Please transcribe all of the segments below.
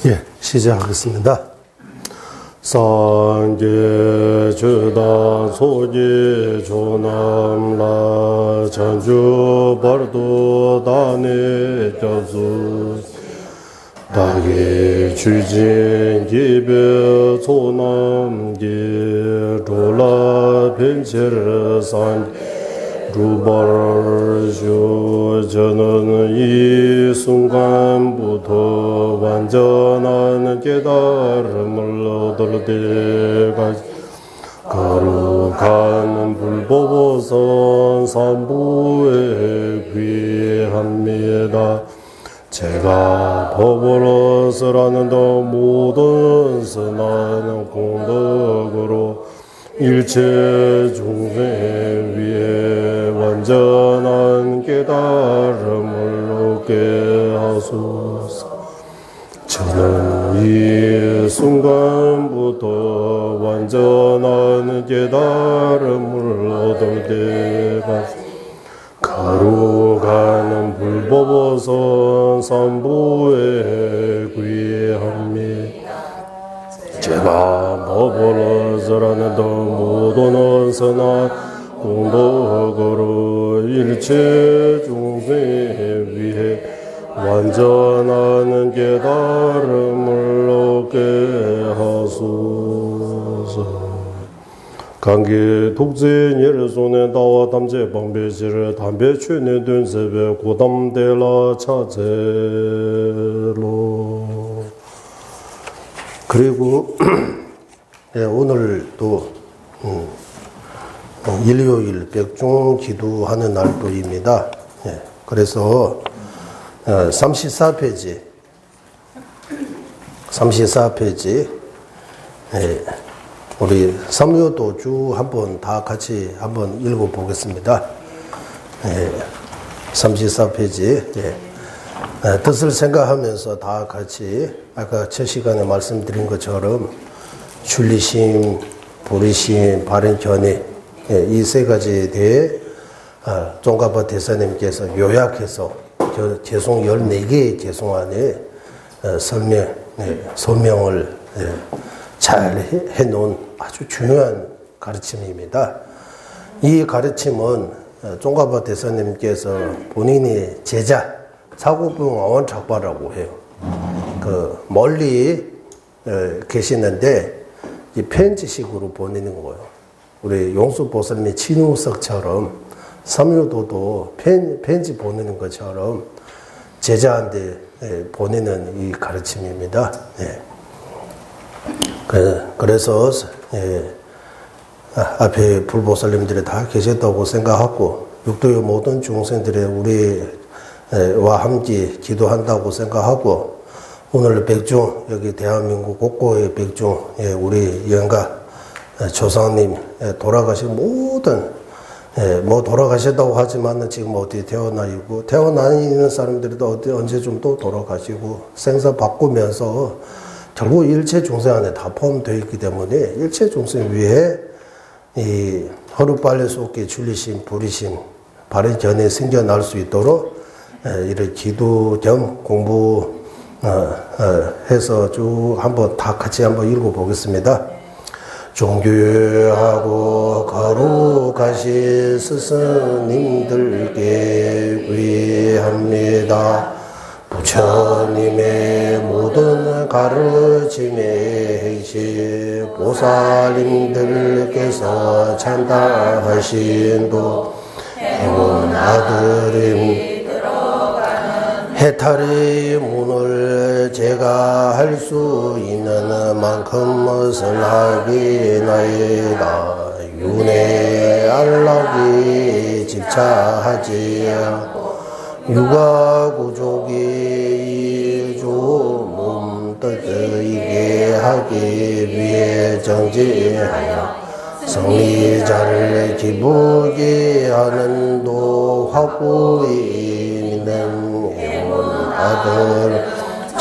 예, 시작하겠습니다. 상계 주다 소지 조남라 전주 벌도 다네 저수 다게 주진 기별 소남기 조라 벤체르산 루벌쇼 저는 이 순간부터 완전한 깨달음을 얻을 때까지 거룩한 불보보선 삼부에 귀합니다. 제가 법으로서 하는 모든 선한 공덕으로 일체 중생 위에 완전한 깨달음을 얻게 하소서. 저는 이 순간부터 완전한 깨달음을 얻을 때까지 거룩한 불보보선 삼부에 귀합니다. 제가 법으로서라는 모든 선한 공덕으로 일체 중생 위해 완전한 깨달음을 얻게 하소서. 강기 독재 예르손의 나와 담제 방배지를 담배 취는 된세배 고담대라 차제로. 그리고 예, 오늘도 일요일 백중 기도하는 날도입니다. 예, 그래서 34페이지 예, 우리 삼요도주 한번 다 같이 한번 읽어보겠습니다. 예, 34페이지 예. 뜻을 생각하면서 다 같이 아까 첫 시간에 말씀드린 것처럼 출리심, 보리심, 발현견해 이 세 가지에 대해 종가파 대사님께서 요약해서 개송 14개의 개송 안에 설명을 잘 해놓은 아주 중요한 가르침입니다. 이 가르침은 종가파 대사님께서 본인이 제자 사고병 어원착바라고 해요. 멀리 계시는데 이 편지식으로 보내는 거예요. 우리 용수보살님의 친우석처럼 삼유도도 편지 보내는 것처럼 제자한테 보내는 이 가르침입니다. 그래서 앞에 불보살님들이 다 계셨다고 생각하고 육도의 모든 중생들의 우리와 함께 기도한다고 생각하고 오늘 백중 여기 대한민국 곳곳의 백중 우리 영가 조상님 돌아가신 모든 뭐 돌아가셨다고 하지만 지금 어디 태어나는 사람들도 언제 좀 또 돌아가시고 생사 바꾸면서 결국 일체 중생 안에 다 포함되어 있기 때문에 일체 중생 위에 이 하루빨리 속에 줄리심, 부리심, 바른 견해 생겨날 수 있도록 이런 기도 겸 공부 해서 쭉 한번 다 같이 한번 읽어보겠습니다. 존귀하고 거룩하신 스승님들께 위합니다. 부처님의 모든 가르침의 핵심 보살님들께서 찬달하신 도 해온 아들임 해탈의 문을 제가 할 수 있는 만큼 설하기나이다. 윤회 안락이 집착하지 않고 육아구족이 이조 몸뜻이게 하기 위해 정지하여 성리자를 기쁘게 하는 도 화구에 있는 아들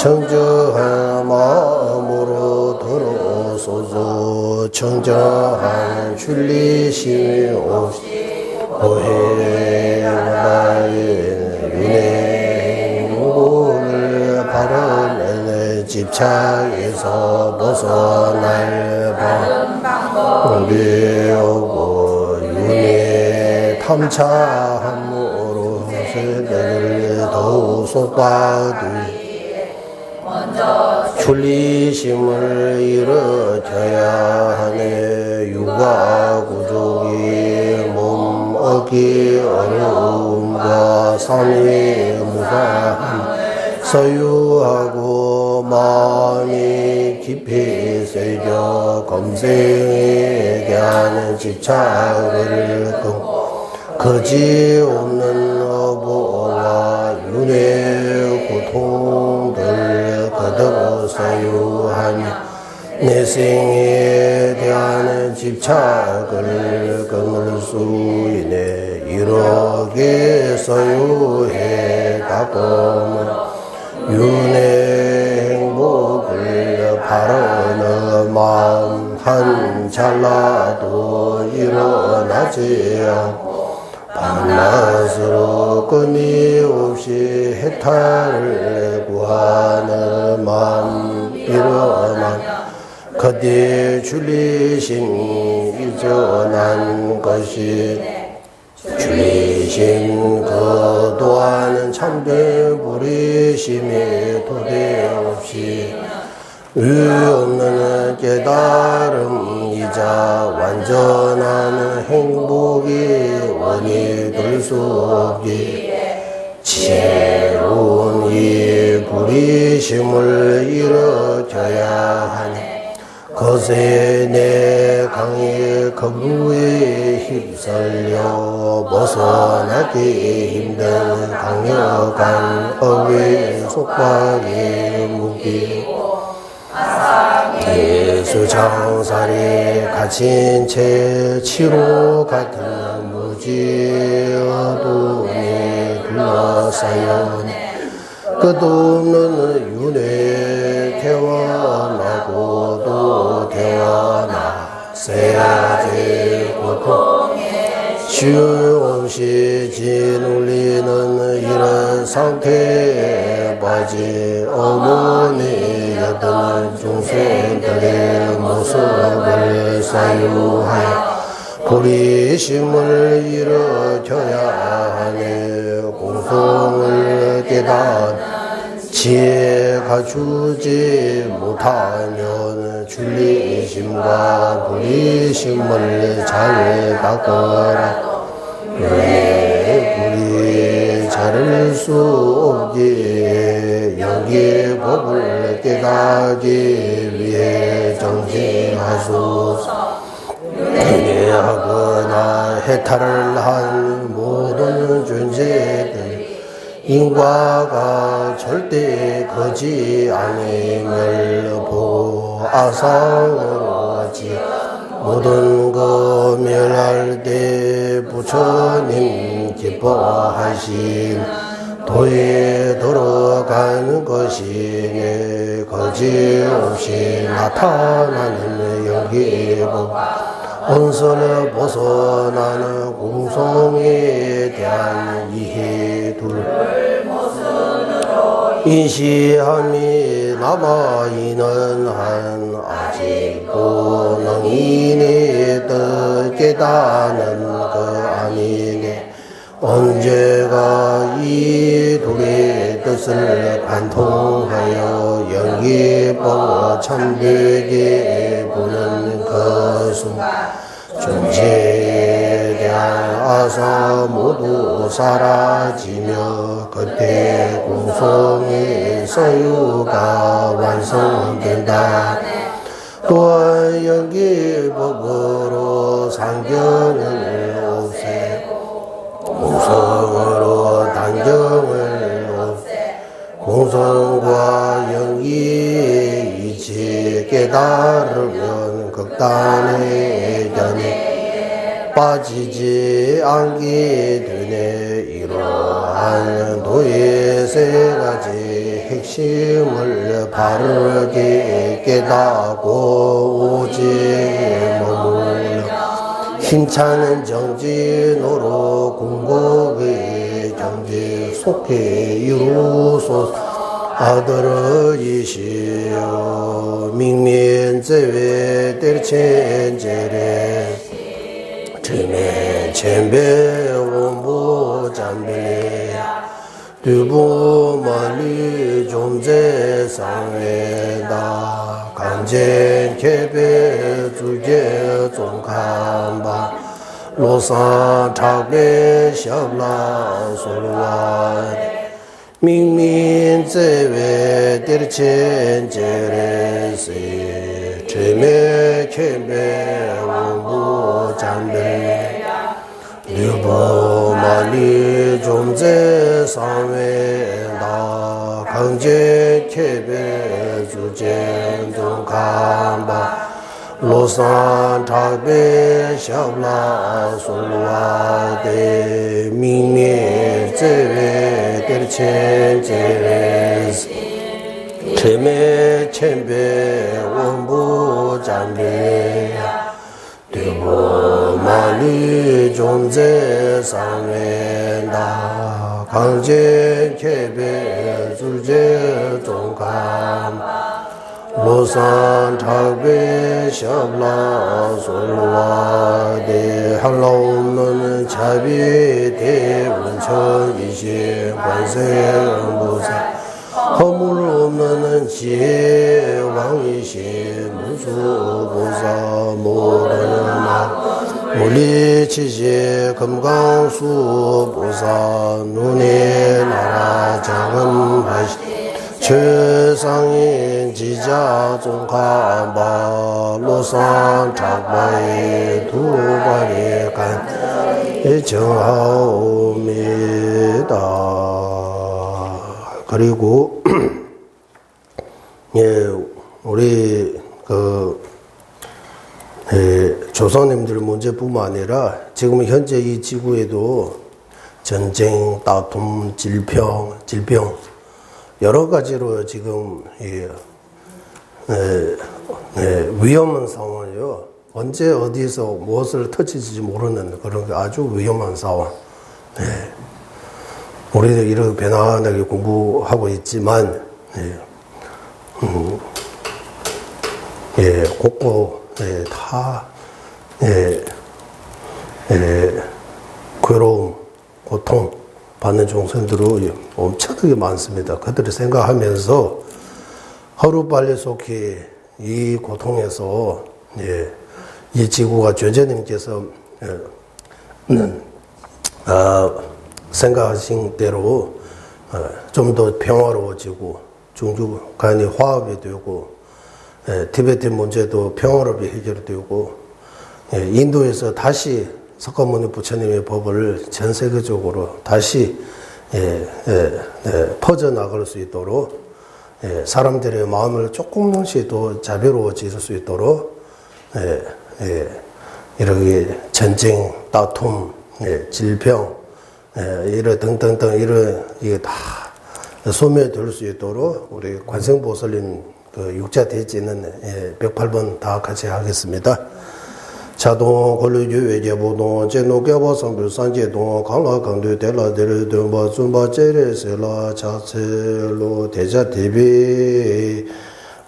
청정한 마음으로 들어서서 청정한 출리심 없이 오해나의 윤회 행복을 바라는 집착에서 벗어날 방법이 오고 윤회 탐차함으로 세대를 더욱 속박이 출리심을 일으켜야 하네. 육아 구족이 몸 얻기 어려움과 삶의 무사함 소유하고 마음이 깊이 새겨 검생에 대한 집착을 거지 없는 어부와 윤회 고통들 거듭 소유하며 내 생에 대한 집착을 끊을 수 있네. 이렇게 소유해 가보면 윤회 행복을 바라는 마음 한 찰나도 일어나지 않고 밤낮으로 끊임없이 해탈을 구하는 마음 일어나 그때 출리심 이전한 것이 출리심 그 또한 참된 부리심이 도대 없이 의 없는 깨달음이자 완전한 행복이 원이 될 수 없기에 지혜로운 이 부리심을 일으켜야 하네. 거세 내 강의 거부에 휩쓸려 벗어나기 힘든 강력한 업의 속박에 묶이고 예수장살에 갇힌 채 치로 같은 무지 어둠에 둘러싸여네. 끝없는 윤회 태어나고 또 태어나 세아지 고통에 쉼없이 짓눌리는 이런 상태에 빠진 어머니였던 중생들의 모습을 사유하여 부리심을 일으켜야 하네. 공성을 깨닫는 지혜 갖추지 못하면 출리심과 부리심을 잘 닦으라. 불이 자를 수 없기에 여기에 법을 깨닫기 위해 정진하소서. 하거나 해탈을 한 모든 존재들 인과가 절대 거지 아님을 보고 아상으로 하지 모든 거 멸할 때 부처님 기뻐하신 도에 들어가는 것이네. 거짓없이 나타나는 영기법 언선을 벗어나는 공성에 대한 이해 둘 인시함이 남아있는 한 아직도 능인의 뜻 깨닫는 그 아니네. 언제가 이 둘의 뜻을 관통하여 영기법 참되게 보는 그 순간 존재에 대한 아사 모두 사라지며 그때 공성의 소유가 완성된다. 또한 영기법으로 상경을 없애고 공성으로 단경을 없애고 공성과 영기의 이치 깨달으면 극단의 견에 빠지지 않게 되네. 이러한 도의 세 가지 핵심을 바르게 깨닫고 오직 머물러 힘차는 정진으로 궁극의 경지 속해 이루소서. 아들이시여 민민제외 뜰첸제레 천배 원부 잠벨 두부만리 존재상회다 강젠 개배 주제 종칸바 로산 착배 샤블라 솔와 민민제외 뜰첸제레세 천배 개배 원부 잠벨 유보만리 존재상회다 강제 개배 주제 종칸바 로산 착배 샤블라 솔와데 민민제외 뜰첸제레스 천배 원부 잠배 두부만리 존재상회다 강제 개배 주제 종감 로산 착배 샤블라 솔와데 한라 없는 자비 대원천이신 관세음보살 허물 없는 지혜 왕이신 무수보사 모르는 말 물리치시 금강수 보사 눈의 나라 장엄하시 최상인 지자 종가바 로산 착바의 두발의 간 정하옵니다. 그리고 예, 우리 조상님들 문제뿐만 아니라 지금 현재 이 지구에도 전쟁, 다툼, 질병 여러 가지로 지금 위험한 상황이요. 언제 어디서 무엇을 터질지 모르는 그런 아주 위험한 상황. 우리도 이렇게 편안하게 공부하고 있지만 곳곳에 다 괴로움, 고통 받는 종생들이 엄청나게 많습니다. 그들을 생각하면서 하루빨리 속히 이 고통에서 이 지구가 죄제님께서 생각하신 대로 좀 더 평화로워지고 중주 간이 화합이 되고 티베트 문제도 평화롭게 해결되고 인도에서 다시 석가모니 부처님의 법을 전 세계적으로 다시 퍼져나갈 수 있도록 사람들의 마음을 조금씩 더 자비로워질 수 있도록 이렇게 전쟁, 다툼, 질병 이런 등등등 이런 이게 다 소멸될 수 있도록 우리 관세음보살님 그 육자 대지는 108번 다 같이 하겠습니다. 자동 권리주 외제보동 제노개보 성불 산제동 강라 강도 대라대를 등바 준바 제레셀라 자체로 대자 대비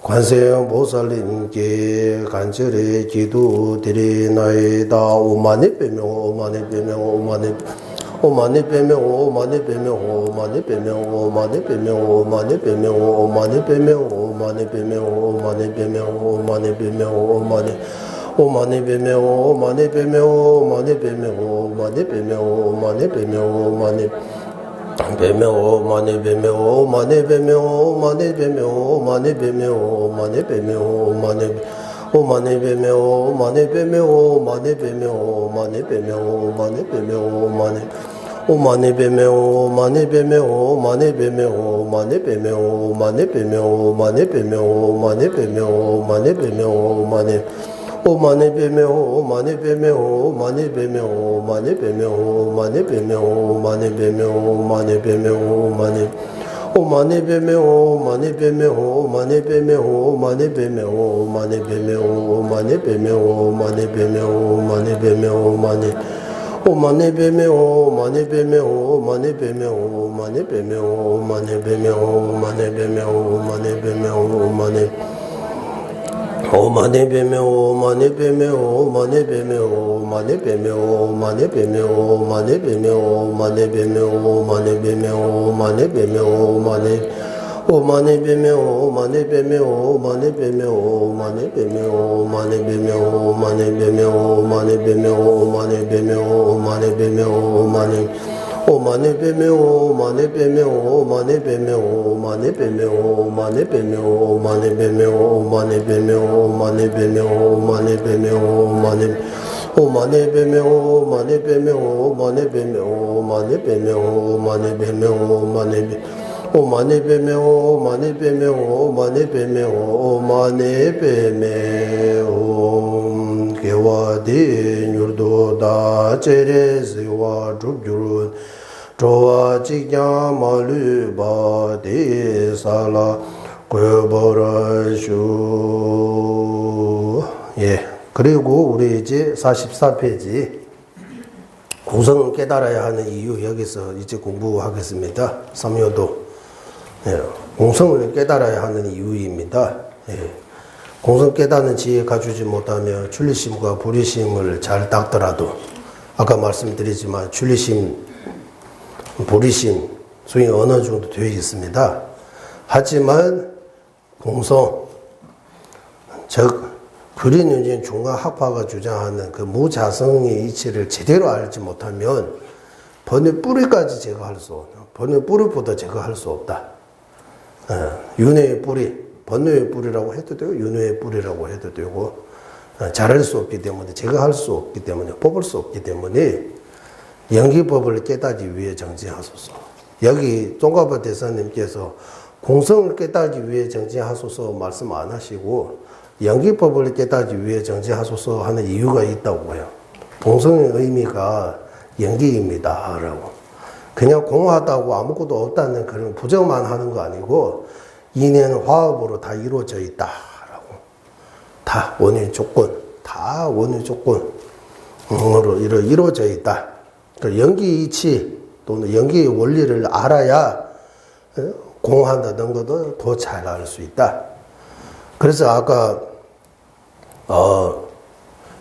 관세음보살님께 간절히 기도드리나이다. 오만이 빼명 오만이 빼명 오만이 오만이 빼명 오만이 빼명 오만이 빼명 오만이 빼명 오만이 빼명 오만이 빼명 오만이 빼명 오만이 빼명 오만이 빼명 오만이 오만이 빼명 오만이 빼명 오만이 빼명 오만이 빼명 오만이 빼명 오만이 빼명 오만이 빼명 오만이 빼명 오만이 빼명 오만이 빼명 오만이 빼명 오만이 오만이 빼명 오만이 빼명 오만이 빼명 오만이 빼명 오만이 빼명 오만이 오만이 빼명 오만이 빼명 오만이 빼명 오만이 빼명 오만이 빼명 오만이 빼명 오만이 빼명 오만이 빼명 오만이 오만이 빼명 오만이 빼명 오만이 빼명 오만이 빼명 오만이 빼명 오만이 빼명 오만이 빼명 오만이 오만에 뱀에 오만에 뱀에 오만에 뱀에 오만에 뱀에 오만에 뱀에 오만에 뱀에 오만에 뱀에 오만에 뱀에 오만에 오만에 뱀에 오만에 뱀에 오만에 뱀에 오만에 뱀에 오만에 뱀에 오만에 뱀에 오만에 뱀에 오만에 오만에 뱀에 오만에 뱀에 오만에 뱀에 오만에 뱀에 오만에 뱀에 오만에 뱀에 오만에 뱀에 오만에 뱀에 오만에 뱀에 오만에 오만에 뱀에 오만에 뱀에 오만에 뱀에 오만에 뱀에 오만에 뱀에 오만에 뱀에 오만에 뱀에 오만에 뱀에 오만에 뱀에 오만에 오만에 뱀에 오만에 뱀에 오만에 뱀에 오만에 뱀에 오만에 뱀에 오만에 뱀에 오만에 뱀에 오만에 뱀에 오만에 뱀에 오만에 오만에 뱀에 오만에 뱀에 오만에 뱀에 오만에 뱀에 오만에 뱀에 오만에 오만에 뱀에 오만에 뱀에 오만에 뱀에 오만에 뱀에 옴 개와디 율도다 제레스와 줍주룬 조와 직야 말르바디 살라 괴버라슈. 예. 그리고 우리 이제 44페이지 공성을 깨달아야 하는 이유 여기서 이제 공부하겠습니다. 삼요도. 예, 공성을 깨달아야 하는 이유입니다. 예, 공성 깨닫는 지혜 가지지 못하면 출리심과 보리심을 잘 닦더라도 아까 말씀드리지만 출리심, 보리심 소위 어느 정도 되어 있습니다. 하지만 공성, 즉 그린윤진 중화학파가 주장하는 그 무자성의 이치를 제대로 알지 못하면 번뇌 뿌리까지 제거할 수 없다. 번뇌 뿌리보다 제거할 수 없다. 윤회의 뿌리, 번뇌의 뿌리라고 해도 되고 윤회의 뿌리라고 해도 되고 잘할 수 없기 때문에 제거할 수 없기 때문에 뽑을 수 없기 때문에 연기법을 깨닫기 위해 정지하소서. 여기 종가보 대사님께서 공성을 깨닫기 위해 정지하소서 말씀 안 하시고 연기법을 깨닫기 위해 정지하소서 하는 이유가 있다고요. 공성의 의미가 연기입니다 라고. 그냥 공하다고 아무것도 없다는 그런 부정만 하는 거 아니고 인연 화합으로 다 이루어져 있다라고. 다 원인 조건, 다 원인 조건으로 이루어져 있다. 연기 이치 또는 연기의 원리를 알아야 공한다는 것도 더 잘 알 수 있다. 그래서 아까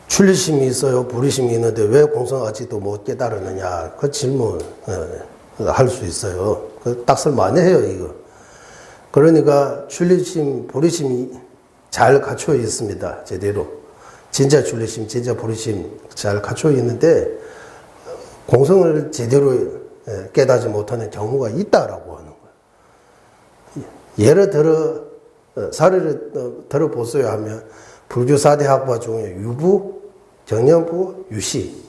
출리심이 있어요, 보리심이 있는데 왜 공성 아직도 못 깨달았느냐 그 질문 할 수 있어요. 딱설 많이 해요 이거. 그러니까 출리심, 보리심이 잘 갖춰 있습니다. 제대로 진짜 출리심, 진짜 보리심 잘 갖춰 있는데 공성을 제대로 깨닫지 못하는 경우가 있다라고 하는 거예요. 예를 들어 사례를 들어보세요 하면 불교 4대 학파 중에 유부, 정년부, 유시.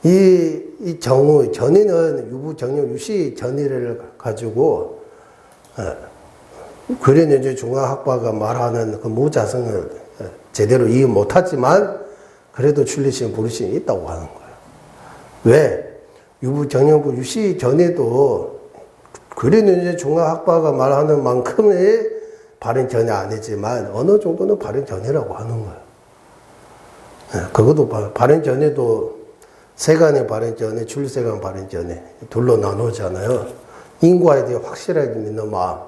이 정의, 전의는 유부, 정년, 유시 전의를 가지고, 그린윤진 중화학파가 말하는 그 무자성을 제대로 이해 못하지만, 그래도 출리심, 보리심이 있다고 하는 거예요. 왜? 유부, 정년부, 유시 전의도 그린윤진 중화학파가 말하는 만큼의 발행 전혀 아니지만 어느 정도는 발행 전이라고 하는 거예요. 그것도 발행 전에도 세간의 발행 전에, 출세간 발행 전에 둘로 나누잖아요. 인과에 대해 확실하게 믿는 마음.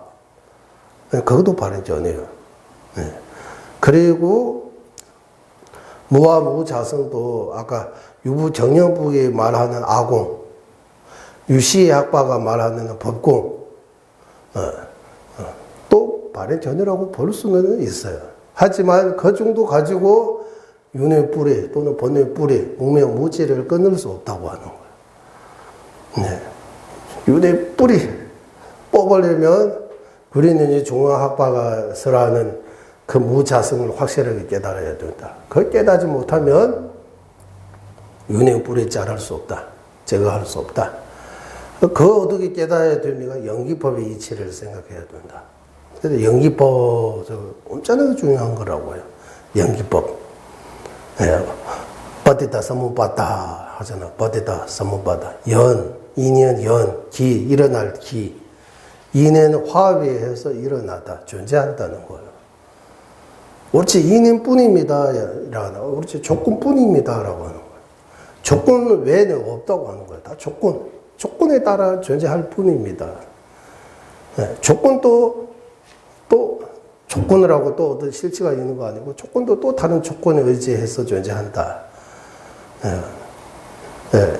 그것도 발행 전이에요. 그리고 무와 무자성도 아까 유부 정년부에 말하는 아공, 유시의 학파가 말하는 법공, 발행 전이라고 볼 수는 있어요. 하지만 그 정도 가지고 윤회 뿌리 또는 번뇌 뿌리, 무명 무지를 끊을 수 없다고 하는 거예요. 네. 윤회 뿌리 뽑으려면 그린윤진 중화학파가 설하는 그 무자성을 확실하게 깨달아야 된다. 그걸 깨닫지 못하면 윤회 뿌리 자랄 수 없다. 제거할 수 없다. 그 어떻게 깨달아야 됩니까? 연기법의 이치를 생각해야 된다. 그래서 연기법, 엄청나게 중요한 거라고요. 연기법. 예. 빠디다, 사무바다 하잖아. 빠디다, 사무바다. 연, 인연, 연, 기, 일어날 기. 인연 화합에 의해서 일어나다, 존재한다는 거예요. 옳지, 인연뿐입니다. 옳지, 조건뿐입니다. 라고 하는 거예요. 조건 외에는 없다고 하는 거예요. 다 조건에 따라 존재할 뿐입니다. 네, 조건도 또 조건을 하고 또 어떤 실체가 있는 거 아니고 조건도 또 다른 조건에 의지해서 존재한다. 네, 네,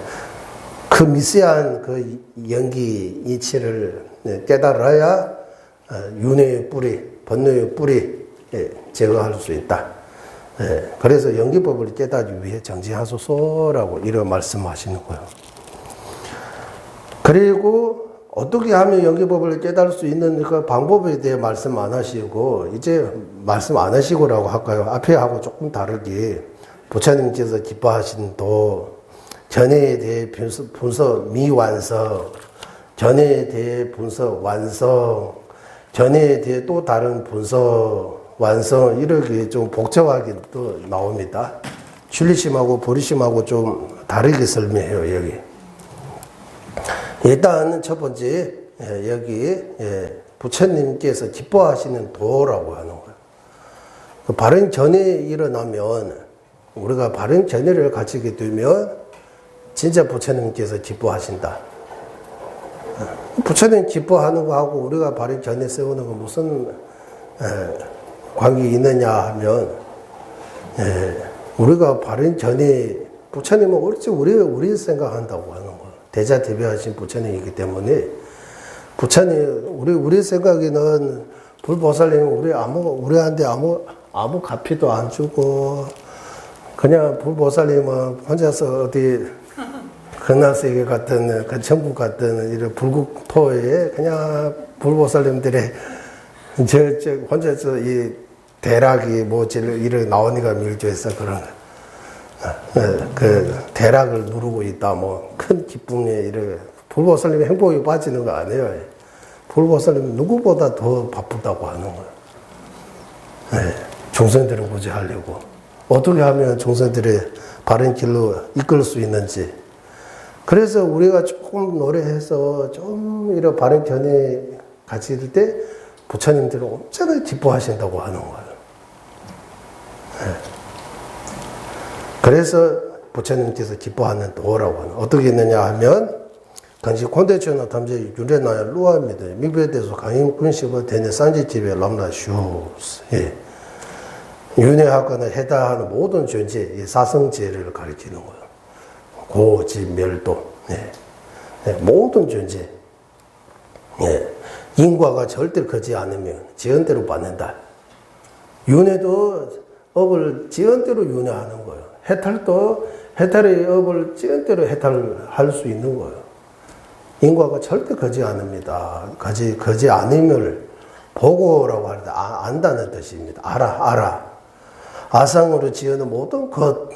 그 미세한 그 연기 이치를 깨달아야 윤회의 뿌리, 번뇌의 뿌리 제거할 수 있다. 그래서 연기법을 깨닫기 위해 정지하소서라고 이런 말씀하시는 거예요. 그리고 어떻게 하면 연기법을 깨달을 수 있는 그 방법에 대해 말씀 안 하시고 이제 말씀 안 하시고라고 할까요? 앞에 하고 조금 다르게 부처님께서 기뻐하신 도, 전해에 대해 분서 미완성, 전해에 대해 분서 완성, 전해에 대해 또 다른 분서 완성, 이렇게 좀 복잡하게 또 나옵니다. 줄리심하고 보리심하고 좀 다르게 설명해요, 여기. 일단 첫 번째, 여기 부처님께서 기뻐하시는 도라고 하는 거예요. 그 바른 전에 일어나면, 우리가 바른 전해를 갖추게 되면 진짜 부처님께서 기뻐하신다. 부처님 기뻐하는 거하고 우리가 바른 전에 세우는 거 무슨 관계 있느냐 하면, 우리가 바른 전에, 부처님은 옳지, 우리 생각한다고 하는 거예요. 대자대비하신 부처님이기 때문에, 부처님, 우리 생각에는 불보살님, 우리한테 아무 값이도 안 주고, 그냥 불보살님은 혼자서 어디, 근하세계 같은, 그 천국 같은, 이런 불국토에 그냥 불보살님들의 혼자서 이 대락이 이렇게 나오니까 밀조해서 그런 그 대락을 누르고 있다, 큰 기쁨에 이렇게 불보살님의 행복에 빠지는 거 아니에요. 불보살님은 누구보다 더 바쁘다고 하는 거예요. 중생들을 구제하려고. 어떻게 하면 중생들의 바른 길로 이끌 수 있는지. 그래서 우리가 조금 노력해서 좀 이런 바른 견해 같이 있을 때 부처님들은 엄청나게 기뻐하신다고 하는 거예요. 그래서 부처님께서 기뻐하는 도라고 하는, 어떻게 있느냐 하면, 당시 콘대천나 탐제 유래나야 루아입니다. 미국에서 강인 군식을 대내 산지집에 람나 슈스. 윤회학과는 해당하는 모든 존재, 이 사성제를 가리키는 거예요. 고지멸도. 모든 존재. 인과가 절대 크지 않으면 지연대로 받는다. 윤회도 업을 지연대로 윤회하는 거예요. 해탈도 해탈의 업을 지연대로 해탈할 수 있는 거예요. 인과가 절대 크지 않습니다. 크지 않음을 보고라고 하는데 안다는 뜻입니다. 알아. 아상으로 지어는 모든 것,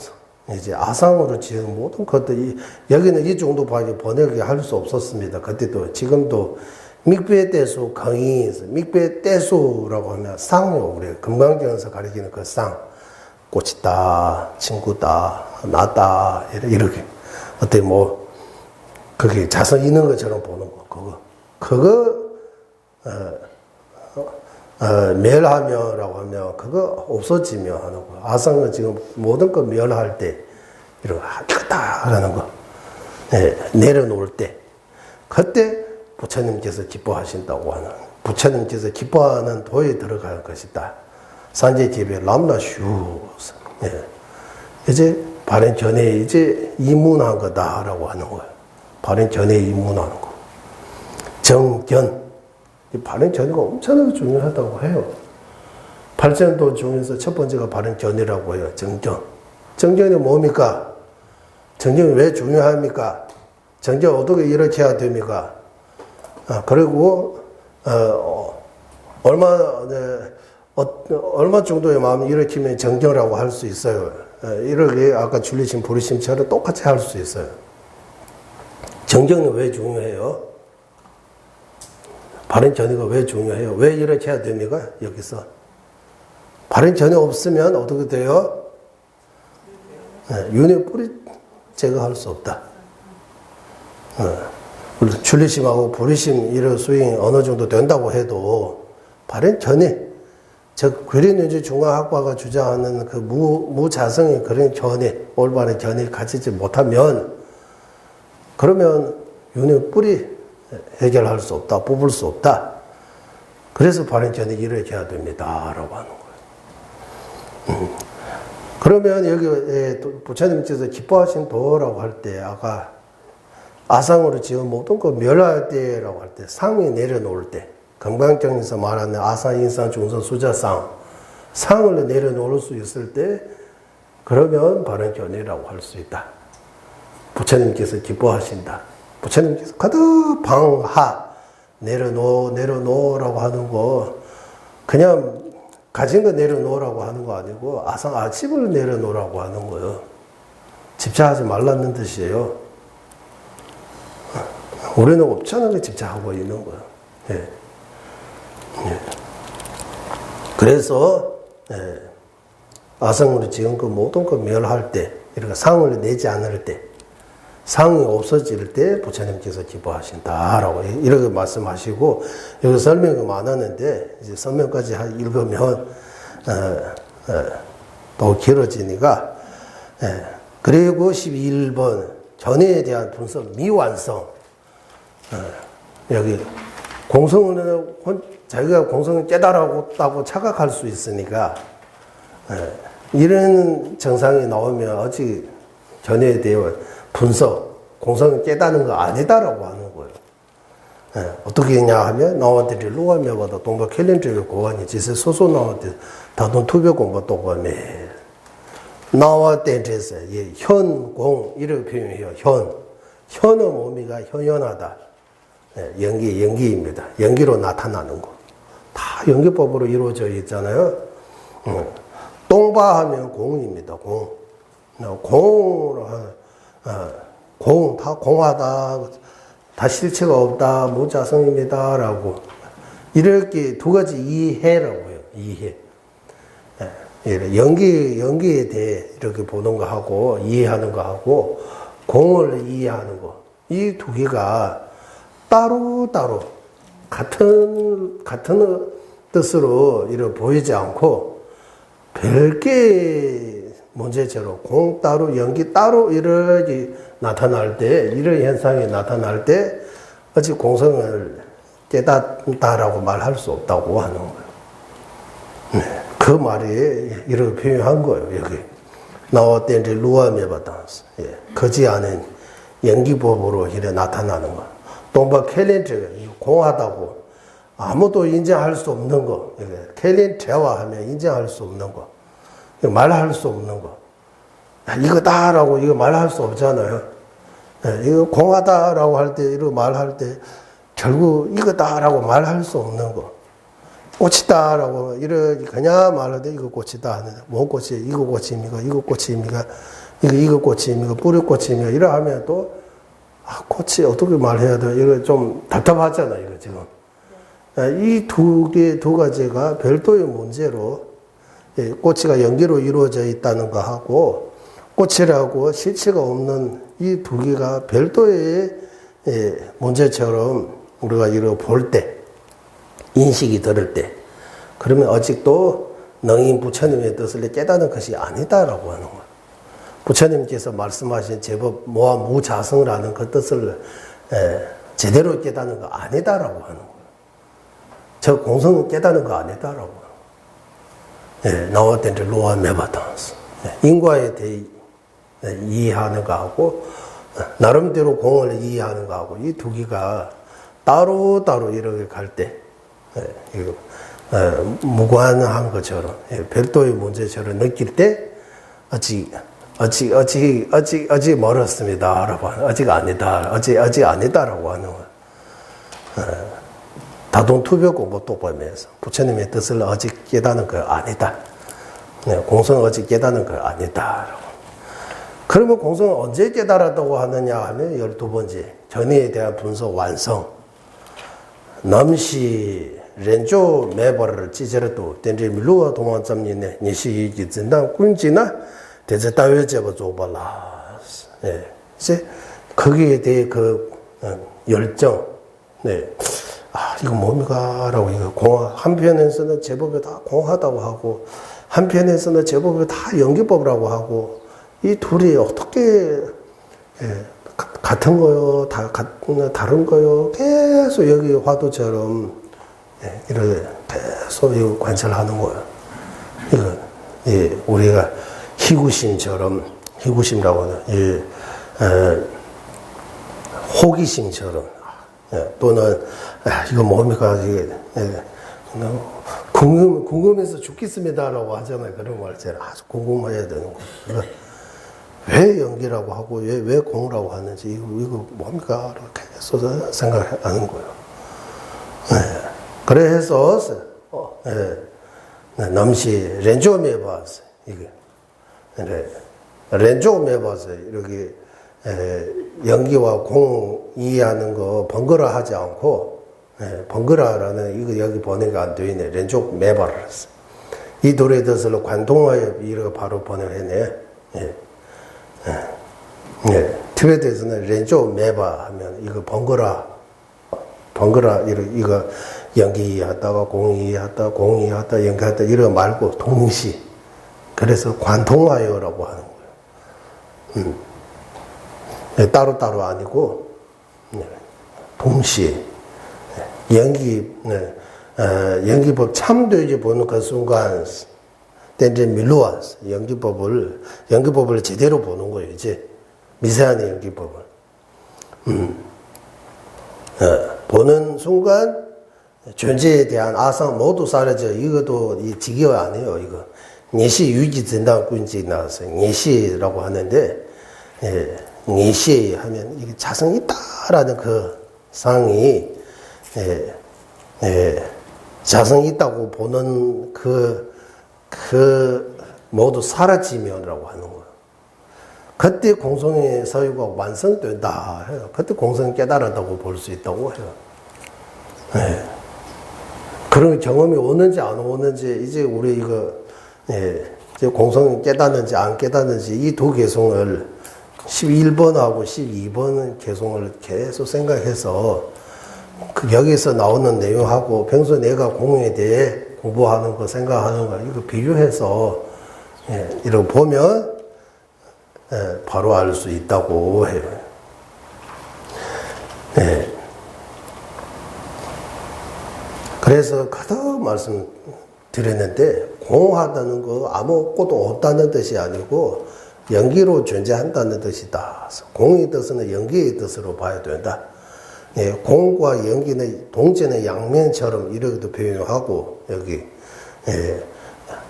이제 아상으로 지은 모든 것들이, 여기는 이 정도밖에 번역이 할 수 없었습니다. 그때도, 지금도, 믹베 떼수 강의, 믹베 떼수라고 하면 쌍요, 우리 금강경에서 가리키는 그 쌍. 꽃이다, 친구다, 나다, 이렇게. 어때, 그게 자성 있는 것처럼 보는 거, 그거, 멸하며라고 하면, 그거 없어지며 하는 거. 아상은 지금 모든 거 멸할 때, 이렇게 크다 하는 거. 내려놓을 때. 그때 부처님께서 기뻐하신다고 하는, 부처님께서 기뻐하는 도에 들어갈 것이다. 산제집에 람나슈. 이제 발행 전에 이제 입문한 거다라고 하는 거예요. 발행 전에 입문하는 거. 정견. 발행 전이가 엄청나게 중요하다고 해요. 발전도 중에서 첫 번째가 발행 전이라고 해요. 정견. 정견이 뭡니까? 정견이 왜 중요합니까? 정견 어떻게 이렇게 해야 됩니까? 그리고 얼마 정도의 마음을 일으키면 정견이라고 할 수 있어요. 이렇게 아까 줄리심, 보리심처럼 똑같이 할 수 있어요. 정견이 왜 중요해요? 발행 전이가 왜 중요해요? 왜 이렇게 해야 됩니까? 여기서. 발행 전이 없으면 어떻게 돼요? 윤회 뿌리 제거할 수 없다. 물론 출리심하고 불리심 이런 스윙이 어느 정도 된다고 해도 발현 전에 즉 그린위치 중앙학과가 주장하는 그 무자성의 그런 견해, 올바른 견해를 가지지 못하면 그러면 윤회 뿌리 해결할 수 없다, 뽑을 수 없다. 그래서 발현 전에 이렇게 해야 됩니다라고 하는 거예요. 그러면 여기 부처님께서 기뻐하신 도라고 할 때 아까 아상으로 지은 모든 거 멸할 때라고 할 때 상이 내려놓을 때 건강정에서 말하는 아상, 인상, 중상, 수자상 상을 내려놓을 수 있을 때 그러면 발현 견해라고 할 수 있다. 부처님께서 기뻐하신다. 부처님께서 가득 방하 내려놓으라고 하는 거 그냥 가진 거 내려놓으라고 하는 거 아니고 아상 아집을 내려놓으라고 하는 거예요. 집착하지 말라는 뜻이에요. 우리는 없잖아 그 집착하고 있는 거예요. 예. 예. 그래서 아성으로 지은 그 모든 거 멸할 때 이렇게 상을 내지 않을 때 상이 없어질 때 부처님께서 기뻐하신다라고 이렇게 말씀하시고 여기 설명이 많았는데 이제 설명까지 읽으면 또 길어지니까 그리고 11번 전해에 대한 분석 미완성 여기 공성은 자기가 공성을 깨달았다고 착각할 수 있으니까 이런 정상이 나오면 아직 전해에 대한 분석, 공성을 깨닫는 거 아니다라고 하는 거예요. 어떻게 했냐 하면 나와들이 루아메바다 동바 캘린저의 고관이 지세 소소 나와들 다돈 투표 공부 똑바매 나와 땐제서 현공 이렇게 표현해요. 현의 의미가 현현하다. 연기입니다. 연기로 나타나는 거. 다 연기법으로 이루어져 있잖아요. 똥바하면 공입니다. 공으로 다 공하다, 다 실체가 없다, 무자성입니다. 라고. 이렇게 두 가지 이해라고 해요. 이해. 연기에 대해 이렇게 보는 거 하고, 이해하는 거 하고, 공을 이해하는 거. 이 두 개가 따로따로 같은 뜻으로 이렇게 보이지 않고, 별개 문제처럼 공 따로 연기 따로 이렇게 나타날 때 이런 현상이 나타날 때 어찌 공성을 깨닫다라고 말할 수 없다고 하는 거예요. 그 말이 이렇게 표현한 거예요. 여기 나왔던 이제 루아메바단스 거지 않은 연기법으로 이래 나타나는 거. 동바 캘린트 공하다고 아무도 인정할 수 없는 거. 캘린트와 하면 인정할 수 없는 거. 말할 수 없는 거. 이거다라고 이거 말할 수 없잖아요. 이거 공하다라고 할 때, 이거 말할 때, 결국 이거다라고 말할 수 없는 거. 꽃이다라고 이렇게 그냥 말할 때 이거 꽃이다 하는데, 뭔 꽃이, 이거 꽃입니까? 이거 꽃입니까? 이거 꽃입니까? 뿌리 꽃입니까? 이러 하면 또, 꽃이 어떻게 말해야 돼? 이거 좀 답답하잖아요, 이거 지금. 이 두 가지가 별도의 문제로 꽃이가 연기로 이루어져 있다는 거 하고 꽃이라고 실체가 없는 이 두 개가 별도의 문제처럼 우리가 이렇게 볼 때 인식이 들을 때 그러면 아직도 능인 부처님의 뜻을 깨닫는 것이 아니다라고 하는 거예요. 부처님께서 말씀하신 제법 모아 무자성이라는 그 뜻을 제대로 깨닫는 거 아니다라고 하는 거예요. 저 공성은 깨닫는 거 아니다라고. 나왔던 로아 메바탄스. 인과에 대해 이해하는 거하고, 나름대로 공을 이해하는 거하고, 이 두 개가 따로따로 이렇게 갈 때, 무관한 것처럼, 별도의 문제처럼 느낄 때, 아직 멀었습니다. 라고 하는, 아직 아니다라고 하는 거예요. 다동투표 공부 똑바면서 부처님의 뜻을 아직 깨닫는 거 아니다. 공성을 아직 깨닫는 거 아니다. 그러면 공성을 언제 깨달았다고 하느냐 하면 12번째 전해에 대한 분석 완성. 남시 렌조 매버를 찌저라도 덴지 밀루와 도망잡니네 니시기 진단 꾼지나 대제 따위제버 줘발라. 이제 거기에 대해 그 열정, 네. 아, 이거 뭡니까? 라고, 이거 한편에서는 제법이 다 공하다고 하고, 한편에서는 제법이 다 연기법이라고 하고, 이 둘이 어떻게, 같은 거요? 다른 거요? 계속 여기 화두처럼, 이렇게 계속 이거 관찰하는 거예요. 이거, 우리가 희구심라고 하는, 호기심처럼, 또는, 이거 뭡니까? 이게, 궁금해서 죽겠습니다라고 하잖아요. 그런 말 제가 아주 궁금해야 되는 거예요. 왜 연기라고 하고, 왜 공이라고 하는지, 이거 뭡니까? 이렇게 계속 생각하는 거예요. 그래서, 남시 렌조메 봤어요. 이게. 렌조메 봤어요. 이렇게, 연기와 공 이해하는 거 번거라 하지 않고, 번거라라는 이거 여기 번역이 안 되어 있네. 렌조 메바를 했어. 이 노래 뜻을 관동하여 이렇게 바로 번역했네. 티베트에서는 렌조 메바 하면 이거 번거라, 이거 연기 이해하다가 공 이해하다, 공 이해하다, 연기하다 이거 말고 동시. 그래서 관동하여라고 하는 거예요. 따로따로 아니고, 동시에. 연기법 참되지 보는 그 순간, 이제 밀로와서 연기법을 제대로 보는 거예요, 이제. 미세한 연기법을. 보는 순간, 존재에 대한 아상 모두 사라져. 이것도 직역 아니에요, 이거. 니시 유지 진단군지 나왔어요. 니시라고 하는데, 니시 하면 이게 자성이 있다라는 그 상이, 자성이 있다고 보는 그 모두 사라지면이라고 하는 거예요. 그때 공성의 사유가 완성된다 해요. 그때 공성이 깨달았다고 볼 수 있다고 해요. 그런 경험이 오는지 안 오는지, 이제 우리 이제 공성이 깨닫는지 안 깨닫는지 이 두 개성을 11번하고 12번 개성을 계속 생각해서 여기서 나오는 내용하고 평소 내가 공에 대해 공부하는 거, 생각하는 거, 이거 비교해서, 이렇게 보면, 바로 알 수 있다고 해요. 그래서 거듭 말씀드렸는데, 공하다는 거 아무것도 없다는 뜻이 아니고, 연기로 존재한다는 뜻이다. 공의 뜻은 연기의 뜻으로 봐야 된다. 공과 연기는 동전의 양면처럼 이렇게도 표현하고, 여기,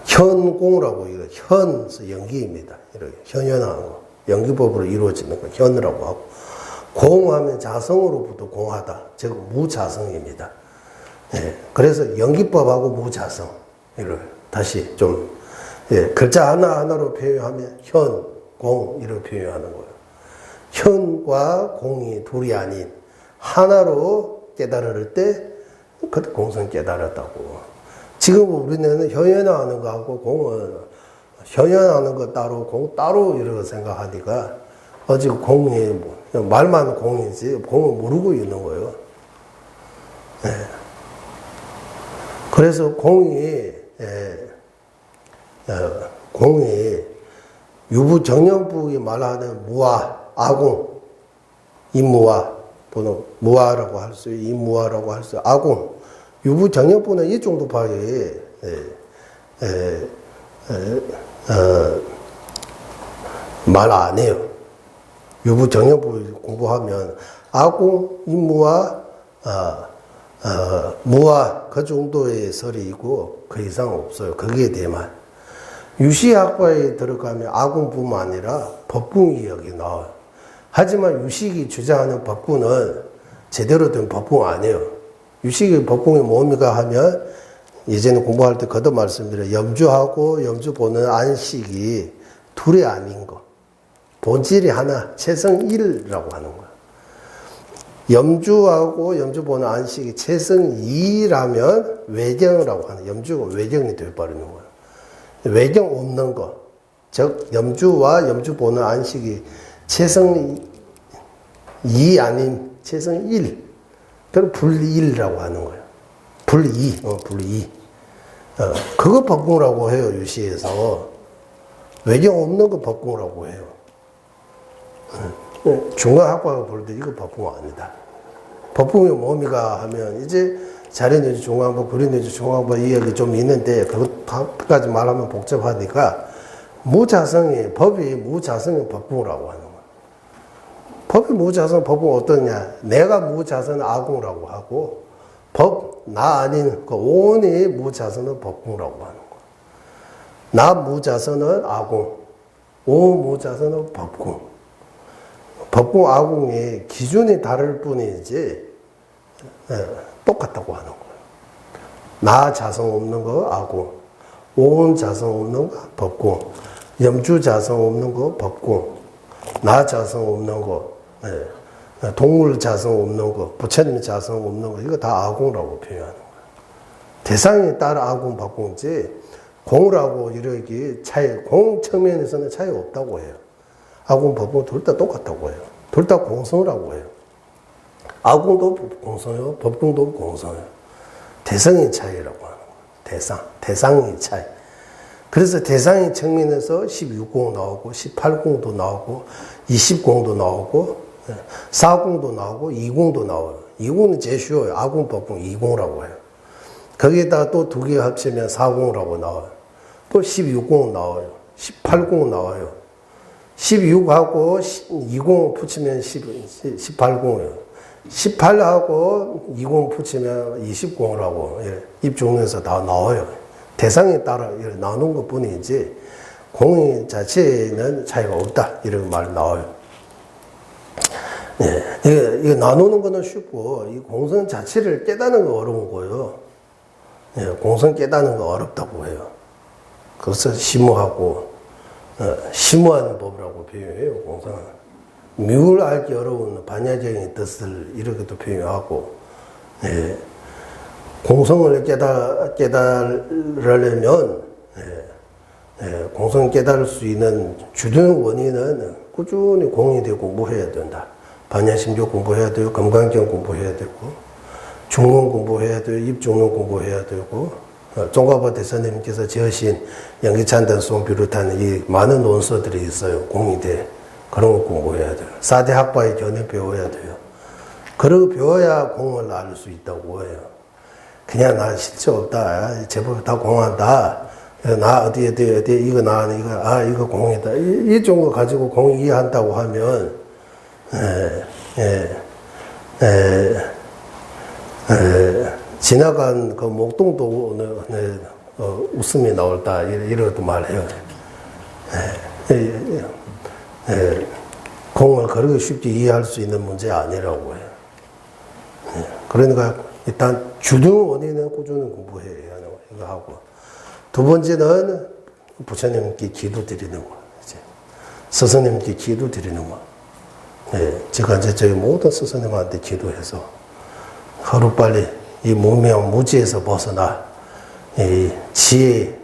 현공이라고, 이거, 연기입니다. 이렇게, 현현한 거. 연기법으로 이루어지는 거, 현이라고 하고. 공하면 자성으로부터 공하다. 즉, 무자성입니다. 그래서 연기법하고 무자성. 이걸 다시 좀, 글자 하나하나로 표현하면 현, 공, 이렇게 표현하는 거예요. 현과 공이 둘이 아닌, 하나로 깨달을 때, 그때 공성 깨달았다고. 지금 우리는 현현하는 거하고 공은, 현현하는 거 따로, 공 따로 이렇게 생각하니까, 아직 공이, 말만 공이지, 공을 모르고 있는 거예요. 그래서 공이 유부정년부이 말하는 무아, 아공, 임무아, 또는 무아라고 할 수, 임무아라고 할 수, 아공. 유부정년부는 이 정도 파에, 말 안 해요. 유부정년부 공부하면, 아공, 임무아, 무아, 그 정도의 설이 있고, 그 이상 없어요. 거기에 대해만. 유시학과에 들어가면 아공뿐만 아니라 법궁이 여기 나와요. 하지만 유식이 주장하는 법궁은 제대로 된 법궁 아니에요. 유식의 법궁이 뭡니까 하면 예전에 공부할 때 거듭 말씀드려 염주하고 염주 보는 안식이 둘이 아닌 거. 본질이 하나, 체성일이라고 하는 거야. 염주하고 염주 보는 안식이 체성이라면 외경이라고 하는, 염주가 외경이 되어버리는 거야. 외경 없는 거. 즉, 염주와 염주 보는 안식이 체성이 아닌 최성 1. 그걸 불1이라고 하는 거예요. 불2. 그거 법궁이라고 해요, 유시에서. 외경 없는 거 법궁이라고 해요. 중간학과가 볼 때 이거 법궁 아니다. 법궁이 뭡니까 하면, 이제 자리내주 중앙법, 구리내주 중앙법 이야기 좀 있는데, 그것까지 말하면 복잡하니까, 법이 무자성의 법궁이라고 하는 거예요. 법이 무자성, 법은 어떠냐? 내가 무자성은 아궁이라고 하고, 나 아닌, 그 오온이 무자성은 법궁이라고 하는 거예요. 나 무자성은 아궁, 오 무자성은 법궁. 법궁, 아궁의 기준이 다를 뿐이지, 똑같다고 하는 거예요. 나 자성 없는 거 아궁, 오온 자성 없는 거 법궁, 염주 자성 없는 거 법궁, 나 자성 없는 거, 동물 자성 없는 거, 부처님 자성 없는 거, 이거 다 아궁이라고 표현하는 거예요. 대상에 따라 아궁, 법궁이지, 공이라고 이렇게 공 측면에서는 차이 없다고 해요. 아궁, 법궁 둘 다 똑같다고 해요. 둘 다 공성이라고 해요. 아궁도 공성이요, 법궁도 공성이요. 대상의 차이라고 하는 거예요. 대상의 차이. 그래서 대상의 측면에서 16궁 나오고, 18궁도 나오고, 20궁도 나오고, 4궁도 나오고, 2궁도 나와요. 2궁은 제일 쉬워요. 아궁, 법궁, 2궁이라고 해요. 거기에다 또 두 개 합치면 4궁이라고 나와요. 또 16궁 나와요. 18궁 나와요. 16하고 20 붙이면 18궁이에요. 18하고 20 붙이면 20궁이라고 입중에서 다 나와요. 대상에 따라 나누는 것 뿐이지 공의 자체에는 차이가 없다 이런 말 나와요. 이거 나누는 거는 쉽고 이 공성 자체를 깨닫는 거 어려운 거예요. 공성 깨닫는 거 어렵다고 해요. 그래서 심오하고 심오한 법이라고 표현해요. 공성은 미울 알기 어려운 반야적인 뜻을 이렇게도 표현하고, 공성을 깨달으려면 공성을 깨달을 수 있는 주된 원인은 꾸준히 공인대 공부해야 된다. 반야심교 공부해야 되고, 금강경 공부해야 되고, 중론 공부해야 되고, 입중론 공부해야 되고, 종가보 대사님께서 지으신 연기찬단송 비롯한 이 많은 논서들이 있어요. 공인대. 그런 거 공부해야 돼요. 4대 학파의 견해 배워야 돼요. 그러고 배워야 공을 알 수 있다고 해요. 그냥 나 실체 없다. 제법 다 공한다. 나 어디 이거 이거 공이다. 이 정도 가지고 공 이해한다고 하면 지나간 그 목동도 웃음이 나올다 이러도 말해요. 공을 그렇게 쉽게 이해할 수 있는 문제 아니라고 해요. 그러니까 일단 주등 원인은 꾸준히 공부해야 하는 거 이거 하고, 두 번째는 부처님께 기도 드리는 거, 이제 스승님께 기도 드리는 거. 제가 이제 저희 모든 스승님한테 기도해서 하루빨리 이 무명 무지에서 벗어나 이 지혜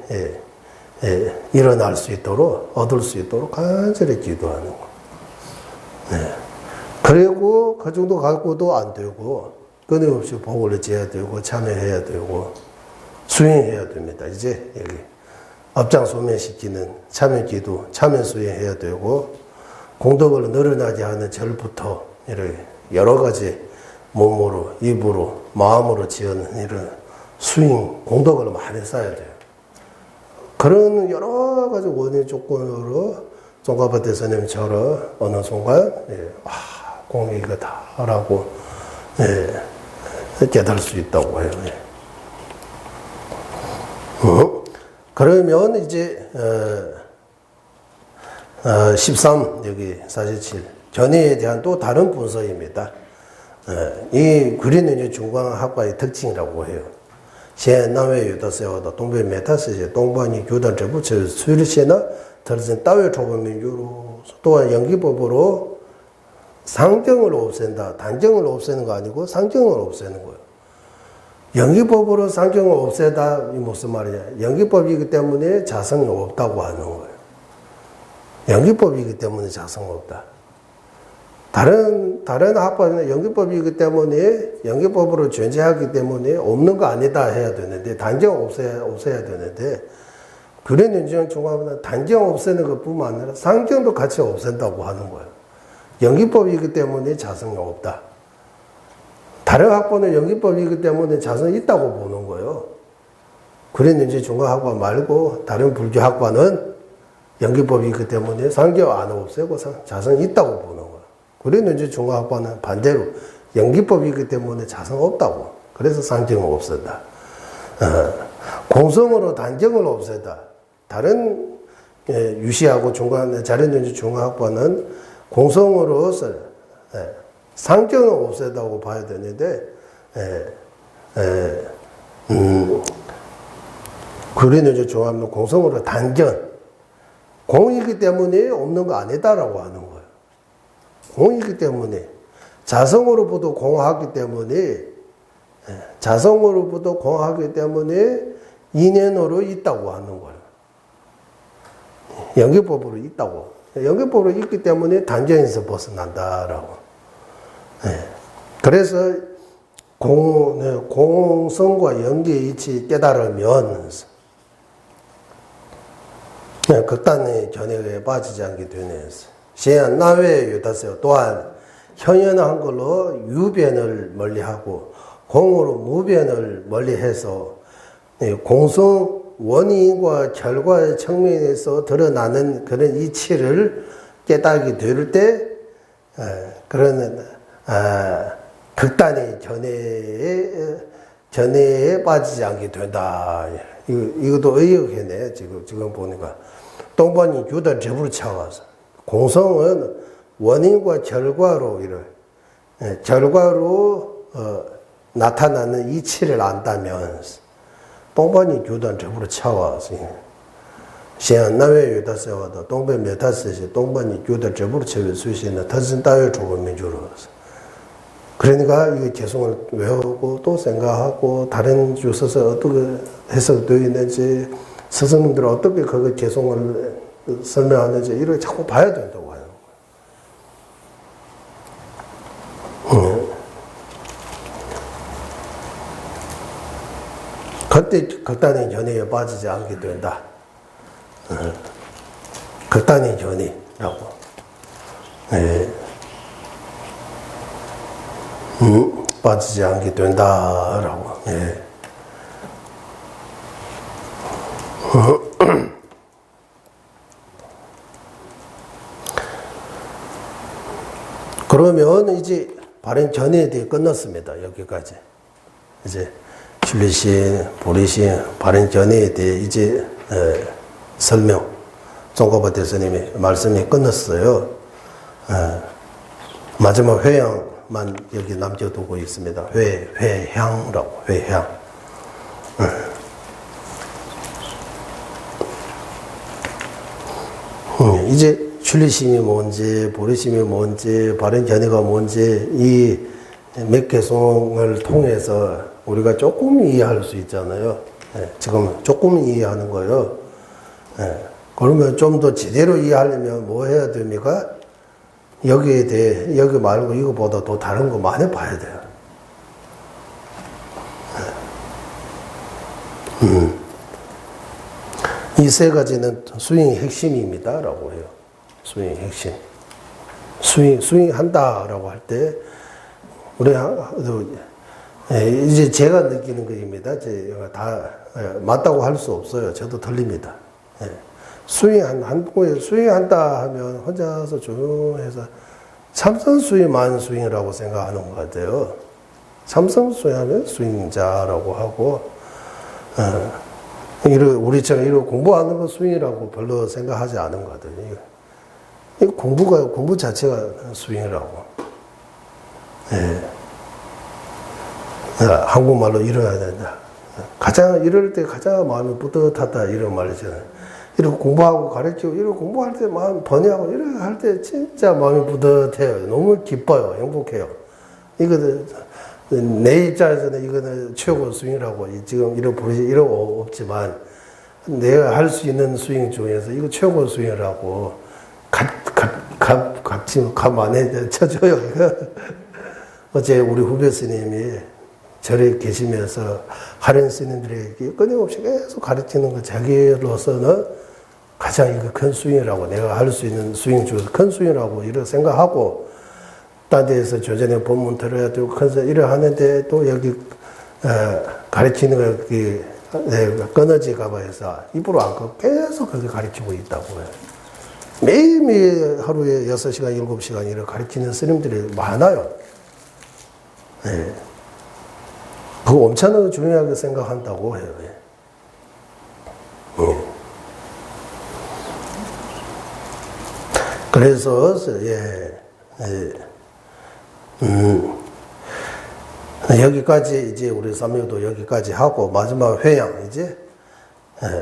일어날 수 있도록 얻을 수 있도록 간절히 기도하는 거. 그리고 그 정도 갖고도 안 되고 끊임없이 복을 지어야 되고 참여해야 되고 수행해야 됩니다. 이제 여기 업장소멸시키는 참여기도 참여 수행해야 되고, 공덕을 늘어나게 하는 절부터 이렇게 여러 가지 몸으로 입으로 마음으로 지은 이런 수행 공덕을 많이 쌓아야 돼요. 그런 여러 가지 원인 조건으로 종가보 대사님처럼 어느 순간 공이 이거다라고 깨달을 수 있다고 해요. 그러면 이제 13 여기 47 견해에 대한 또 다른 분석입니다. 이 구리는 중광학과의 특징이라고 해요. 现南外有的时候的东北메타世界 동반이 교단 저부처 수일시나 들은 따위 초보민주로 또한 연기법으로 상정을 없앤다. 단정을 없애는 거 아니고 상정을 없애는 거예요. 연기법으로 상정을 없애다 이 무슨 말이냐? 연기법이기 때문에 자성이 없다고 하는 거예요. 연기법이기 때문에 자성이 없다. 다른 학과는 연기법이기 때문에, 연기법으로 존재하기 때문에 없는 거 아니다 해야 되는데, 단정 없애야 되는데, 불행연주형 종합은 단정 없애는 것 뿐만 아니라 상정도 같이 없앤다고 하는 거예요. 연기법이기 때문에 자성이 없다. 다른 학과는 연기법이기 때문에 자성이 있다고 보는 거예요. 불행연주 종합학과 말고 다른 불교 학과는 연기법이기 때문에 상정 안 없애고 자성이 있다고 보는 거예요. 불행연주 종합학과는 반대로 연기법이기 때문에 자성 없다고. 그래서 상정을 없앤다. 공성으로 단정을 없애다. 다른 유시하고 자연연주 종합학과는 공성으로서 상정을 없애다고 봐야 되는데, 불행연주 종합은 공성으로 단정, 공이기 때문에 없는 거 아니다라고 하는 거예요. 공이기 때문에, 자성으로부터 공하기 때문에, 자성으로부터 공하기 때문에 인연으로 있다고 하는 거예요. 연기법으로 있다고. 연기법으로 있기 때문에 단정에서 벗어난다라고. 그래서 공성과 연기의 이치 깨달으면 극단의 견해에 빠지지 않게 되는 시안 나외 유다세요. 또한 현연한 걸로 유변을 멀리하고 공으로 무변을 멀리해서 공성 원인과 결과의 측면에서 드러나는 그런 이치를 깨닫게 될 때 그런 극단의 견해에 빠지지 않게 된다. 이것도 의역해내. 지금 보니까 똥반이 유다 제부를 차와서 공성은 원인과 결과로 나타나는 이치를 안다면 똥반이 유다 제부를 차와서 시안 나외 유다세와도 똥배 메타스시 똥반이 유다 제부를 채울 수 있는 터진 따위 조금 민주로서 그러니까 이 개성을 외우고 또 생각하고 다른 주소서 어떻게 해석되어 있는지 스승님들은 어떻게 그 개성을 설명하는지 이렇게 자꾸 봐야 된다고 하는 거예요. 그때 극단의 견해에 빠지지 않게 된다. 극단의 견해라고. 빠지지 않게 된다라고. 그러면 이제 발행 전에 대해 끝났습니다. 여기까지. 이제 출리신, 보리신, 발행 전에 대해 이제 설명, 종가바 대스님의 말씀이 끝났어요. 마지막 회양만 여기 남겨두고 있습니다. 회향라고, 회향. 이제 출리심이 뭔지, 보리심이 뭔지, 발행 견해가 뭔지, 이 몇 개송을 통해서 우리가 조금 이해할 수 있잖아요. 지금 조금 이해하는 거예요. 그러면 좀 더 제대로 이해하려면 뭐 해야 됩니까? 여기에 대해, 여기 말고 이거보다 더 다른 거 많이 봐야 돼요. 이 세 가지는 수행의 핵심입니다. 라고 해요. 수행의 핵심. 수행한다라고 할 때, 우리, 이제 제가 느끼는 것입니다. 제가 다 맞다고 할 수 없어요. 저도 틀립니다. 수행한다 하면 혼자서 조용해서 참선 수행, 만 수행이라고 생각하는 것 같아요. 참선 수행하면 수행자라고 하고, 우리처럼 이런 공부하는 거 수행이라고 별로 생각하지 않은 것 같아요. 이 공부 자체가 수행이라고. 한국말로 이뤄야 된다. 이럴 때 가장 마음이 뿌듯하다, 이런 말이잖아요. 이렇게 공부하고 가르치고, 이렇게 공부할 때 마음 번뇌하고, 이렇게 할 때 진짜 마음이 뿌듯해요. 너무 기뻐요. 행복해요. 내 입장에서는 이거는 최고 스윙이라고, 지금 이러고 없지만, 내가 할 수 있는 스윙 중에서 이거 최고 스윙이라고, 값 안에 쳐줘요. 어제 우리 후배 스님이 절에 계시면서 하련 스님들에게 끊임없이 계속 가르치는 거 자기로서는 가장 이거 큰 수행이라고, 내가 할 수 있는 수행 중에서 큰 수행이라고 이렇게 생각하고, 딴 데에서 조전에 법문 들어야 되고 이래 하는데 또 여기 가르치는 거 내가 끊어질까 봐 해서 입으로 안 끊고 계속 그렇게 가르치고 있다고 해요. 매일매일 하루에 6시간, 7시간 이렇게 가르치는 스님들이 많아요. 네. 그거 엄청나게 중요하게 생각한다고 해요. 네. 그래서, 여기까지 이제 우리 삼요도 여기까지 하고 마지막 회양 이제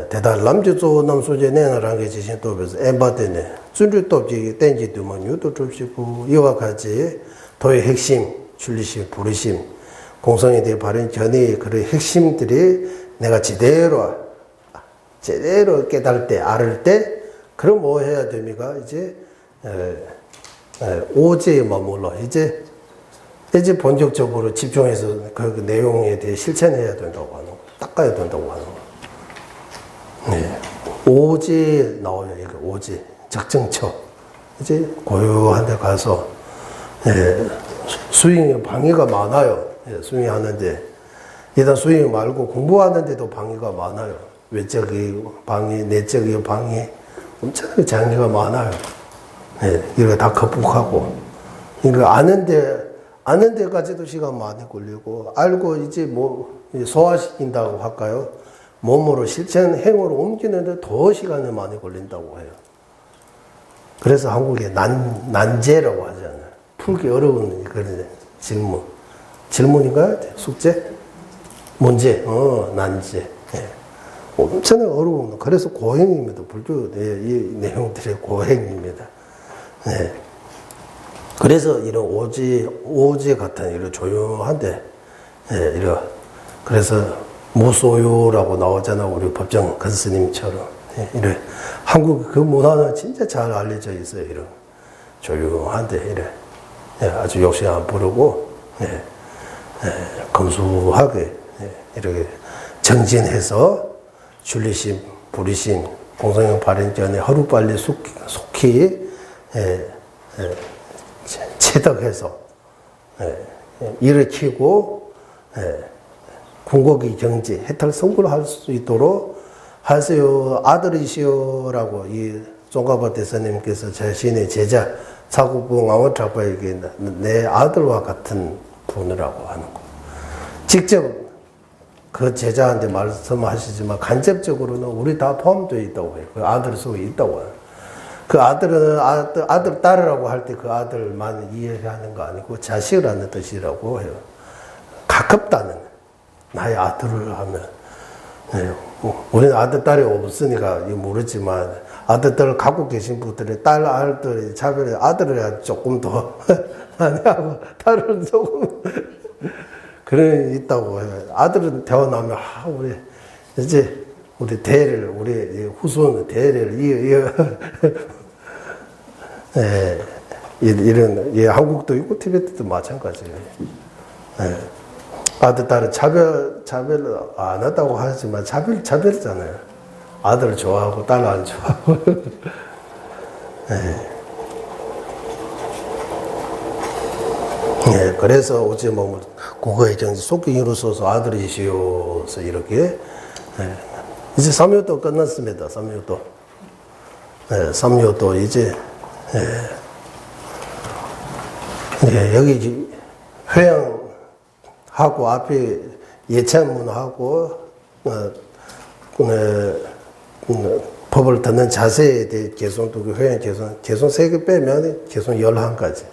대달 남주조 남수제 내나라는 게 지신 또에서 엠바데네 준주도지 땡지도만 유도 줍시고 이와 같이 도의 핵심 출리심 부르심 공성에 대해 바른 전의 그런 핵심들이 내가 제대로 깨달을 때 알을 때 그럼 뭐 해야 됩니까? 이제 오제에 머물러 이제 본격적으로 집중해서 그 내용에 대해 실천해야 된다고 하는 거, 닦아야 된다고 하는 거. 네. 오제 나와요. 이거 오제 적정처. 이제 고요한 데 가서 수행에 방해가 많아요. 수행하는데 일단 수행 말고 공부하는데도 방해가 많아요. 외적인 방해, 내적인 방해, 엄청나게 장애가 많아요. 이거 다 극복하고, 이거 아는 데까지도 시간 많이 걸리고, 알고 이제 뭐 소화시킨다고 할까요? 몸으로 실천 행으로 옮기는데 더 시간이 많이 걸린다고 해요. 그래서 한국에 난제라고 하잖아요. 풀기 어려운 그런 질문인가요? 숙제? 문제, 난제. 엄청나게 어려운, 그래서 고행입니다. 불교, 이 내용들의 고행입니다. 그래서 이런 오지 같은 이런 조용한데, 그래서 무소유라고 나오잖아, 우리 법정 근스님처럼. 이래. 한국 그 문화는 진짜 잘 알려져 있어요, 이런. 조용한데, 이래. 아주 욕심 안 부르고, 검소하게, 이렇게 정진해서 줄리심, 부리심, 공성형 발현 전에 하루빨리 속히, 체득해서 일으키고 궁극의 경지 해탈 성불을 할 수 있도록 하세요. 아들이시오라고 이 종가바 대사님께서 자신의 제자 사구부 아워차바에게 내 아들과 같은 분이라고 하는 거. 직접 그 제자한테 말씀하시지만 간접적으로는 우리 다 포함되어 있다고 해요. 그 아들 속에 있다고 해요. 그 아들은 아들, 딸이라고 할 때 그 아들만 이해하는 거 아니고 자식이라는 뜻이라고 해요. 가깝다는, 나의 아들을 하면. 우리는 아들, 딸이 없으니까 모르지만, 아들, 딸을 갖고 계신 분들이 딸, 아들이 차별해, 아들을 조금 더 많이 하고, 딸은 조금, 그런 있다고 해요. 아들은 태어나면, 이제, 우리 대를, 우리 후손 대를 이런, 한국도 있고, 티베트도 마찬가지예요. 아들, 딸은 차별 안 한다고 하지만, 차별이잖아요. 아들을 좋아하고, 딸을 안 좋아하고. 그래서 어제 뭐, 국어의 정지, 속경으로 써서 아들이시오서 이렇게, 이제 삼요도 끝났습니다. 삼요도. 삼요도 이제, 여기 회양하고 앞에 예찬문하고, 법을 듣는 자세에 대해 개성도 회양 개성 3개 빼면 개성 11가지.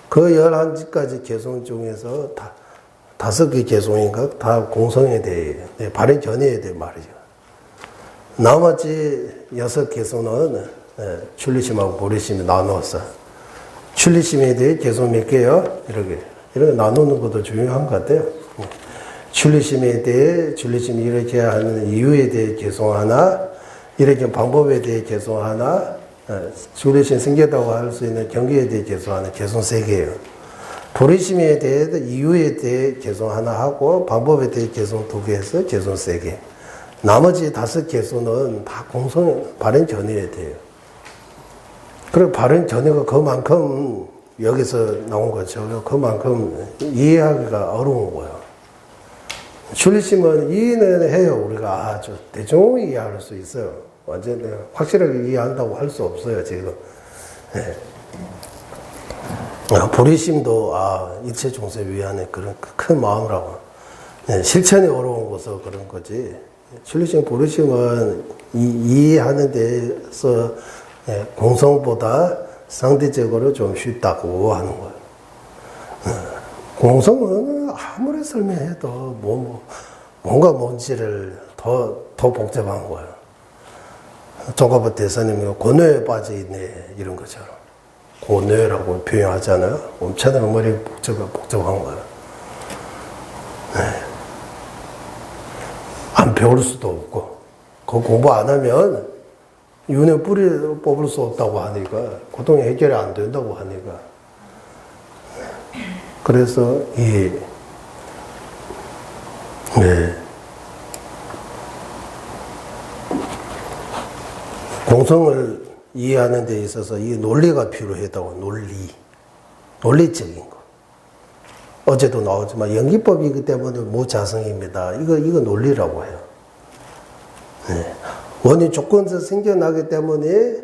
그 11가지 개성 중에서 5개 개성인가? 다 공성에 대해, 발행 전에 대해 말이죠. 나머지 6개성은 출리심하고 보리심이 나누었어. 출리심에 대해 개성 몇 개요? 이렇게 나누는 것도 중요한 것 같아요. 출리심에 대해, 이렇게 하는 이유에 대해 개성 하나, 이렇게 방법에 대해 개성 하나, 출리심 생겼다고 할 수 있는 경계에 대해 개소하는 개소 3개예요. 불의심에 대해 이유에 대해 개소 하나 하고 방법에 대해 개소 2개 해서 개소 3개. 나머지 5개소는 다 공성 발현 전이에 대해요. 그리고 발현 전이가 그만큼 여기서 나온 거죠. 그만큼 이해하기가 어려운 거예요. 출리심은 이해는 해요. 우리가 아주 대충 이해할 수 있어요. 완전 확실하게 이해한다고 할 수 없어요, 지금. 네. 불의심도 일체 중생 위안의 그런 큰 마음이라고. 네, 실천이 어려운 것서 그런 거지. 출리심, 불의심은 이해하는 데서 공성보다 상대적으로 좀 쉽다고 하는 거예요. 공성은 아무리 설명해도 뭔가 뭔지를 더 복잡한 거예요. 조가부 대사님이 고뇌에 빠져있네 이런 것처럼 고뇌라고 표현하잖아요. 엄청나게 복잡한 거예요. 네. 안 배울 수도 없고 그 공부 안 하면 윤회 뿌리 뽑을 수 없다고 하니까 고통이 해결이 안 된다고 하니까 그래서 공성을 이해하는 데 있어서 이 논리가 필요하다고. 논리적인 거. 어제도 나오지만 연기법이기 때문에 무자성입니다. 이거 논리라고 해요. 네. 원인 조건에서 생겨나기 때문에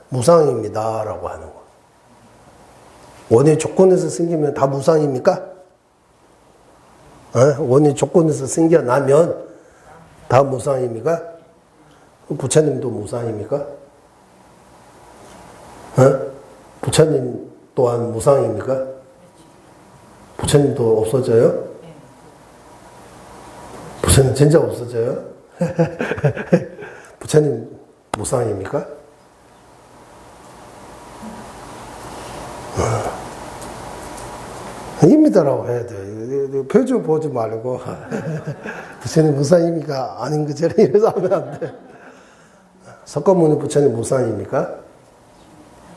무상입니다 라고 하는 거. 원인 조건에서 생기면 다 무상입니까? 원인 조건에서 생겨나면 다 무상입니까? 부처님도 무상입니까? 부처님 또한 무상입니까? 부처님도 없어져요? 부처님 진짜 없어져요? 부처님 무상입니까? 입니다라고 해야 돼요. 표정 보지 말고 부처님 무상입니까? 아닌 것처럼 이래서 하면 안 돼. 석가모니 부처님 무상입니까?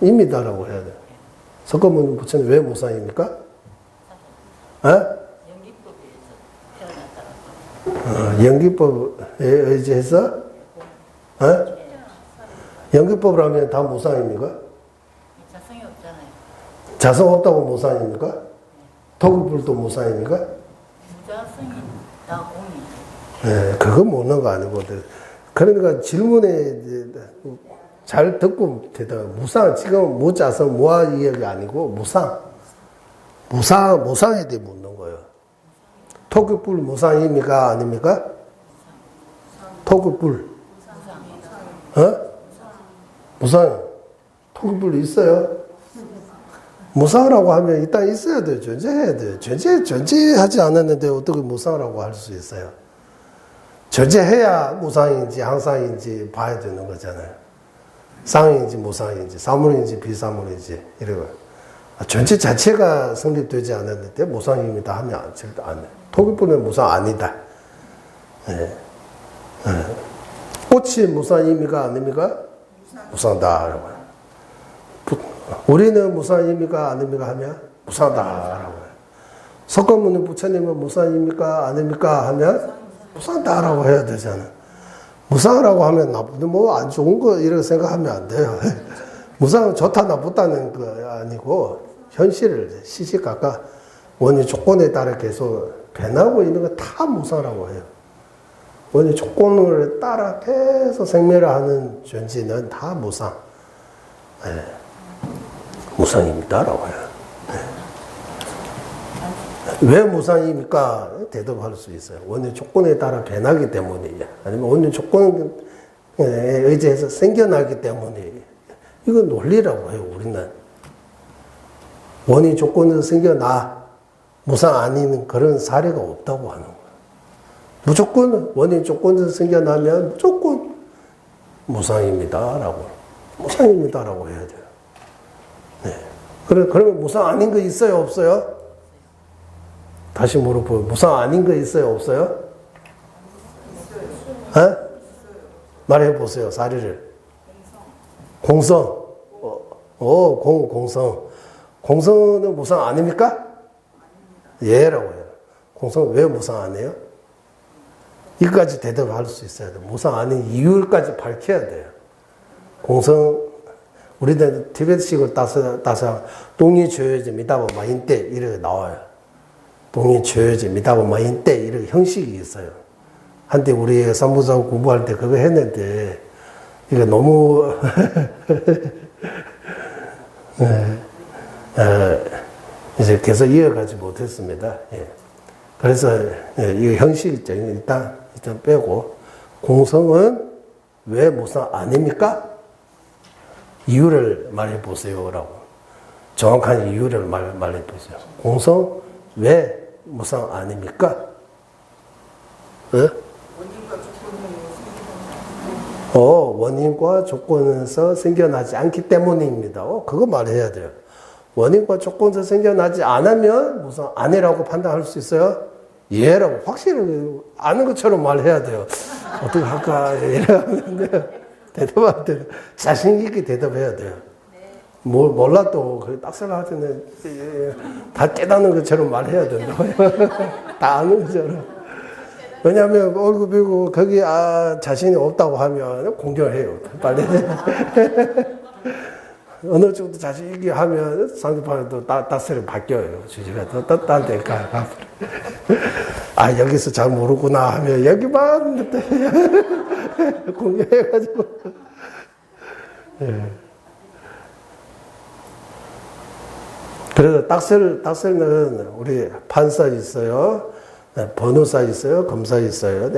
입니다라고 해야 돼. 석가모니 부처님 왜 무상입니까? 연기법에 의지해서? 연기법을 하면 다 무상입니까? 자성이 없잖아요. 자성 없다고 무상입니까? 토급불도 무상입니까? 무자성이 다 공이. 네, 그건 묻는 거 아니고. 그러니까 질문에 잘 듣고 대답. 무상, 지금 무자성, 무아 이야기 아니고 무상에 대해 묻는 거예요. 토급불 무상입니까? 아닙니까? 토급불. 무상. 토급불 있어요? 무상이라고 하면 일단 있어야 돼요. 존재해야 돼요. 존재하지 않았는데 어떻게 무상이라고 할 수 있어요? 존재해야 무상인지 항상인지 봐야 되는 거잖아요. 상인지 무상인지 사물인지 비사물인지 이러고 존재 자체가 성립되지 않았는데 무상입니다 하면 절대 안 해요. 토기불은 무상 아니다. 네. 꽃이 무상입니까 아닙니까? 무상다. 우리는 무상입니까 아닙니까 하면 무상다라고 해요. 석가모니 부처님은 무상입니까 아닙니까 하면 무상다라고 해야 되잖아. 무상이라고 하면 나쁘다 뭐 안 좋은 거 이렇게 생각하면 안 돼요. 무상은 좋다 나쁘다는 거 아니고 현실을 시시각각 원인 조건에 따라 계속 변하고 있는 거 다 무상이라고 해요. 원인 조건을 따라 계속 생멸을 하는 존재는 다 무상. 네. 무상입니다라고 해요. 네. 왜 무상입니까? 대답할 수 있어요. 원인 조건에 따라 변하기 때문이에요. 아니면 원인 조건에 의지해서 생겨나기 때문이에요. 이건 논리라고 해요, 우리는. 원인 조건에서 생겨나 무상 아닌 그런 사례가 없다고 하는 거예요. 무조건 원인 조건에서 생겨나면 무조건 무상입니다라고. 무상입니다라고 해야 돼요. 네. 그러면 무상 아닌 거 있어요, 없어요? 다시 물어보요. 무상 아닌 거 있어요, 없어요? 말해 보세요, 사례를. 공성. 공성. 공성은 무상 아닙니까? 예라고 해요. 공성 왜 무상 안 해요? 이거까지 대답할 수 있어야 돼요. 무상 아닌 이유까지 밝혀야 돼요. 공성, 우리들 티베트식을 따서 동의조여제 미다보 마인때 이렇게 나와요. 동의조여제 미다보 마인때 이렇게 형식이 있어요. 한때 우리 삼부자고 공부할 때 그거 했는데 이거 너무 이제 계속 이어가지 못했습니다. 예. 그래서 이 형식적인 일단 빼고 공성은 왜 무상 아닙니까? 이유를 말해 보세요라고. 정확한 이유를 말해 보세요. 공성 왜 무상 아닙니까? 네? 원인과 조건에서 생겨나지 않기 때문입니다. 그거 말해야 돼요. 원인과 조건에서 생겨나지 않으면 무슨 아니라고 판단할 수 있어요? 예라고 확실히 아는 것처럼 말해야 돼요. 어떻게 할까 이러면 대답할 때 자신 있게 대답해야 돼요. 몰라도 그 딱살할 때는 다 깨닫는 것처럼 말해야 된다. 다 아는 것처럼. 왜냐하면 얼굴 비고 거기 자신이 없다고 하면 공격해요. 빨리. 어느 정도 자신 있게 하면 상대방도 따스를 바뀌어요. 주제가 딴 데 가. 여기서 잘 모르구나 하면 여기만 공격해가지고. 예. 그래서 딱셀는 우리 판사 있어요. 네, 변호사 있어요. 검사 있어요.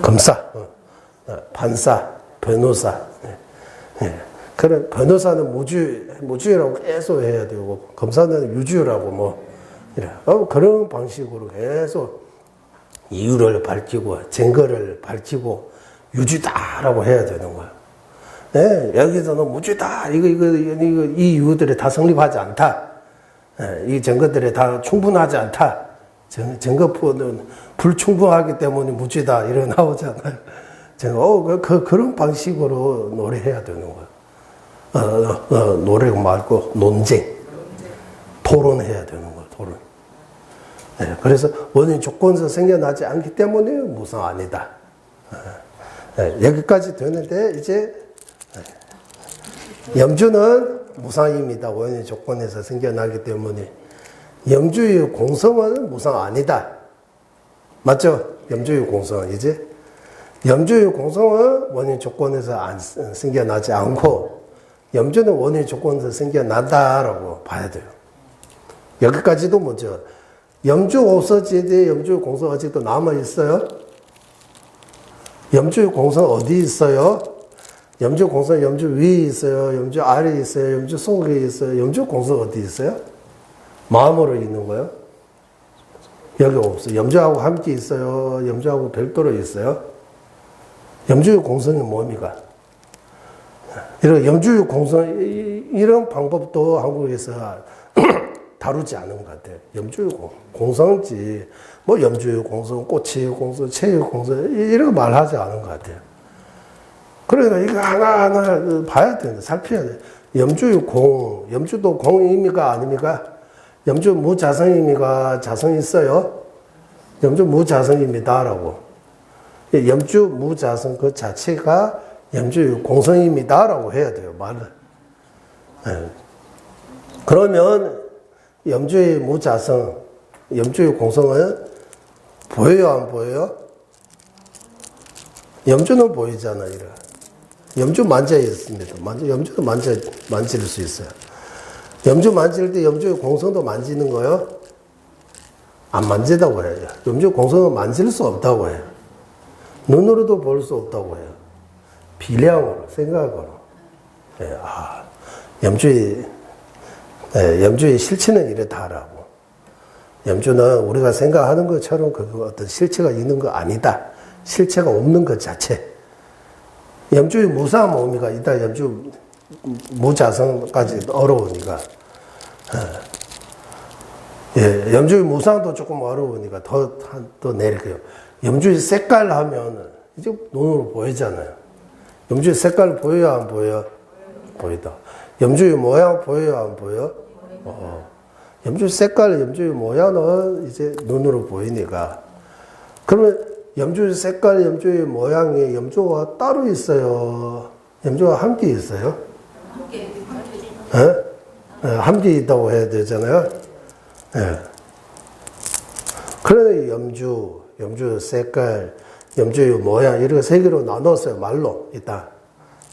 검사. 판사, 변호사. 그래, 변호사는 무주라고 계속 해야 되고, 검사는 유주라고 이래. 그런 방식으로 계속 이유를 밝히고, 증거를 밝히고, 유주다라고 해야 되는 거야. 네, 여기서는 무주다. 이 이유들이 다 성립하지 않다. 이 증거들이 다 충분하지 않다. 증거는 불충분하기 때문에 무죄다. 이런 나오잖아요. 그런 방식으로 노래해야 되는 거예요. 노래 말고 논쟁. 토론해야 되는 거예요. 토론. 네, 그래서 원인 조건에서 생겨나지 않기 때문에 무상 아니다. 여기까지 되는데 이제 염주는 무상입니다. 원인 조건에서 생겨나기 때문에. 염주의 공성은 무상 아니다. 맞죠? 염주의 공성은 이제. 염주의 공성은 원인 조건에서 생겨나지 않고, 염주는 원인 조건에서 생겨난다라고 봐야 돼요. 여기까지도 먼저. 염주 없어지되 염주의 공성 아직도 남아있어요? 염주의 공성 어디 있어요? 염주 공성 염주 위에 있어요. 염주 아래에 있어요. 염주 속에 있어요. 염주 공성 어디 있어요? 마음으로 있는 거예요. 여기 없어요. 염주하고 함께 있어요. 염주하고 별도로 있어요. 염주의 공성이 뭡니까? 이런 염주의 공성, 이런 방법도 한국에서 다루지 않은 것 같아요. 염주의 공성지, 염주의 공성, 꽃의 공성, 채의 공성, 이런 거 말하지 않은 것 같아요. 그러니까 이거 하나하나 봐야 되는데, 살펴야 돼. 염주의 공, 염주도 공입니까? 아닙니까? 염주 무자성입니까? 자성 있어요? 염주 무자성입니다라고. 염주 무자성 그 자체가 염주의 공성입니다라고 해야 돼요, 말을. 네. 그러면 염주의 무자성, 염주의 공성은 보여요, 안 보여요? 염주는 보이잖아요, 이래. 염주 만져 있습니다. 염주도 만질 수 있어요. 염주 만질 때 염주의 공성도 만지는 거요? 안 만지다고 해요. 염주의 공성은 만질 수 없다고 해요. 눈으로도 볼 수 없다고 해요. 비량으로, 생각으로. 염주의 실체는 이렇다라고. 염주는 우리가 생각하는 것처럼 그 어떤 실체가 있는 거 아니다. 실체가 없는 것 자체. 염주의 무사 뭡니까? 이따 염주 무자성까지 어려우니까. 염주의 무상도 조금 어려우니까 더 내릴게요. 염주의 색깔 하면, 이제 눈으로 보이잖아요. 염주의 색깔 보여요, 안 보여요? 보이다. 염주의 모양 보여요, 안 보여? 염주의 색깔, 염주의 모양은 이제 눈으로 보이니까. 그러면 염주의 색깔, 염주의 모양에 염주가 따로 있어요? 염주가 함께 있어요? 함께 있다고 해야 되잖아요. 예. 그러나 염주 색깔, 염주의 모양, 이렇게 세 개로 나눴어요. 말로, 일단.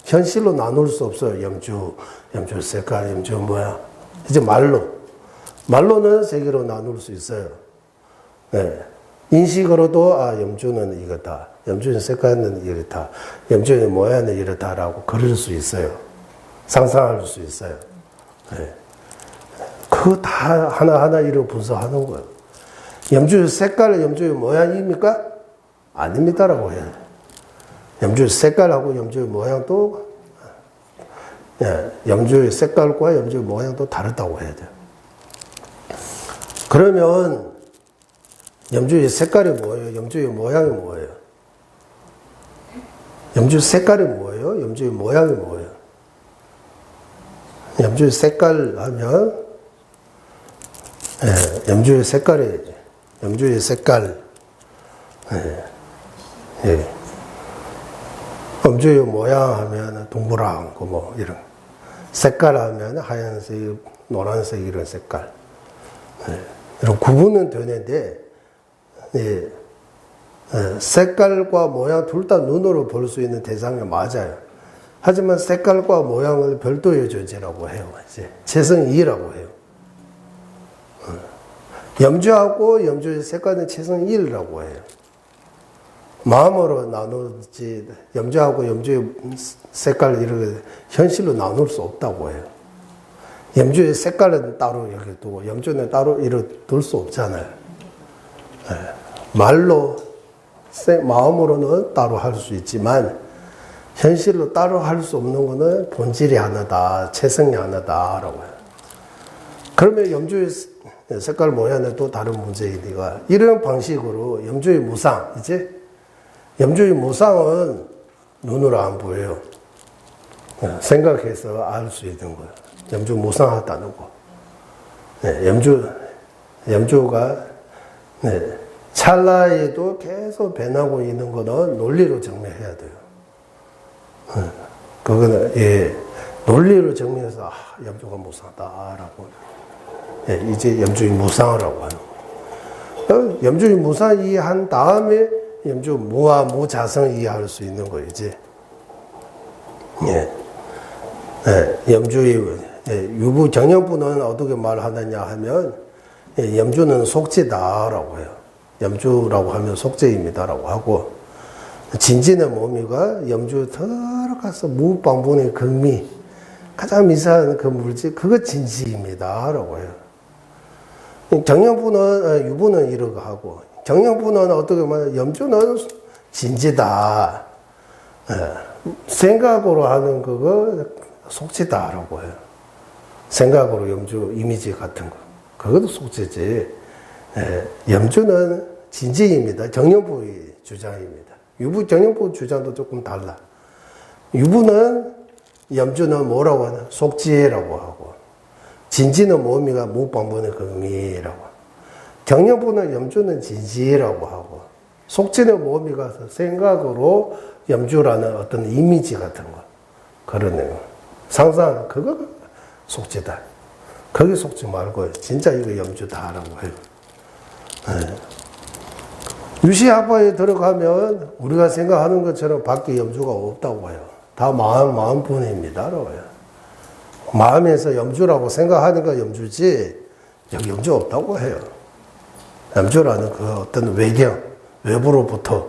현실로 나눌 수 없어요. 염주 색깔, 염주 모양. 이제 말로는 세 개로 나눌 수 있어요. 예. 인식으로도, 염주는 이거다. 염주의 색깔은 이렇다. 염주의 모양은 이렇다라고 그릴 수 있어요. 상상할 수 있어요. 예. 그거 다 하나하나 이렇게 분석하는 거예요. 염주의 색깔, 염주의 모양입니까? 아닙니다라고 해야 돼요. 염주의 색깔하고 염주의 모양도, 염주의 색깔과 염주의 모양도 다르다고 해야 돼요. 그러면, 염주의 색깔이 뭐예요? 염주의 모양이 뭐예요? 염주의 색깔이 뭐예요? 염주의 모양이 뭐예요? 염주의 색깔 하면, 염주의 색깔이, 염주의 색깔, 염주의 모양 하면 동그란 거 뭐 이런, 색깔 하면 하얀색, 노란색 이런 색깔, 이런 구분은 되는데, 색깔과 모양 둘 다 눈으로 볼 수 있는 대상이 맞아요. 하지만 색깔과 모양을 별도의 존재라고 해요. 이제 최성2라고 해요. 염주하고 염주의 색깔은 최성1이라고 해요. 마음으로 나누지, 염주하고 염주의 색깔 이렇게 현실로 나눌 수 없다고 해요. 염주의 색깔은 따로 이렇게 두고 염주는 따로 이렇게 둘 수 없잖아요. 말로, 마음으로는 따로 할 수 있지만 현실로 따로 할 수 없는 거는 본질이 하나다, 체성이 하나다라고 해요. 그러면 염주의 색깔 모양은 또 다른 문제이니까 이런 방식으로 염주의 무상, 이제 염주의 무상은 눈으로 안 보여요. 생각해서 알 수 있는 거예요. 염주 무상하다는 거. 염주가 찰나에도 계속 변하고 있는 거는 논리로 증명해야 돼요. 그거는, 논리로 증명해서, 염주가 무상하다라고. 이제 염주의 무상이라고 하는 거예요. 염주의 무상 이해한 다음에 염주 무와 무자성 이해할 수 있는 거예요, 이제. 염주의, 유부 정형부는 어떻게 말하느냐 하면, 염주는 속죄다라고 해요. 염주라고 하면 속죄입니다라고 하고, 진진의 몸이가 염주 들어가서 무방분의 금미, 가장 미세한 그 물질, 그거 진지입니다라고 해요. 정형부는, 유부는 이러고 하고, 정형부는 어떻게 말하면 염주는 진지다. 생각으로 하는 그거 속죄다라고 해요. 생각으로 염주 이미지 같은 거. 그것도 속죄지. 염주는 진지입니다. 정형부의 주장입니다. 유부, 정형부 주장도 조금 달라. 유부는, 염주는 뭐라고 하나? 속죄라고 하고, 진지는 몸이가 무방분의 금이라고. 정형부는 염주는 진지라고 하고, 속죄는 몸이가 생각으로 염주라는 어떤 이미지 같은 거. 그러네요. 상상, 그거 속죄다. 거기 속죄 말고, 진짜 이거 염주다라고 해요. 유시학파에 들어가면 우리가 생각하는 것처럼 밖에 염주가 없다고 해요. 다 마음뿐입니다라고 해요. 마음에서 염주라고 생각하니까 염주지, 여기 염주 없다고 해요. 염주라는 그 어떤 외경, 외부로부터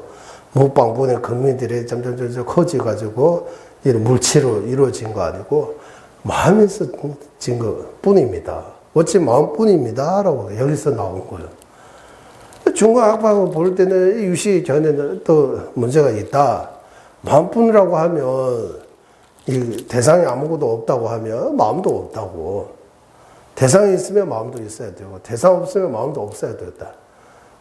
무방분의 금민들이 점점 커져가지고 이런 물체로 이루어진 거 아니고 마음에서 진 것 뿐입니다. 어찌 마음뿐입니다라고 여기서 나온 거예요. 중국학파가 볼 때는 유시 견해는 또 문제가 있다. 마음뿐이라고 하면 이 대상이 아무것도 없다고 하면 마음도 없다고. 대상이 있으면 마음도 있어야 되고 대상 없으면 마음도 없어야 된다.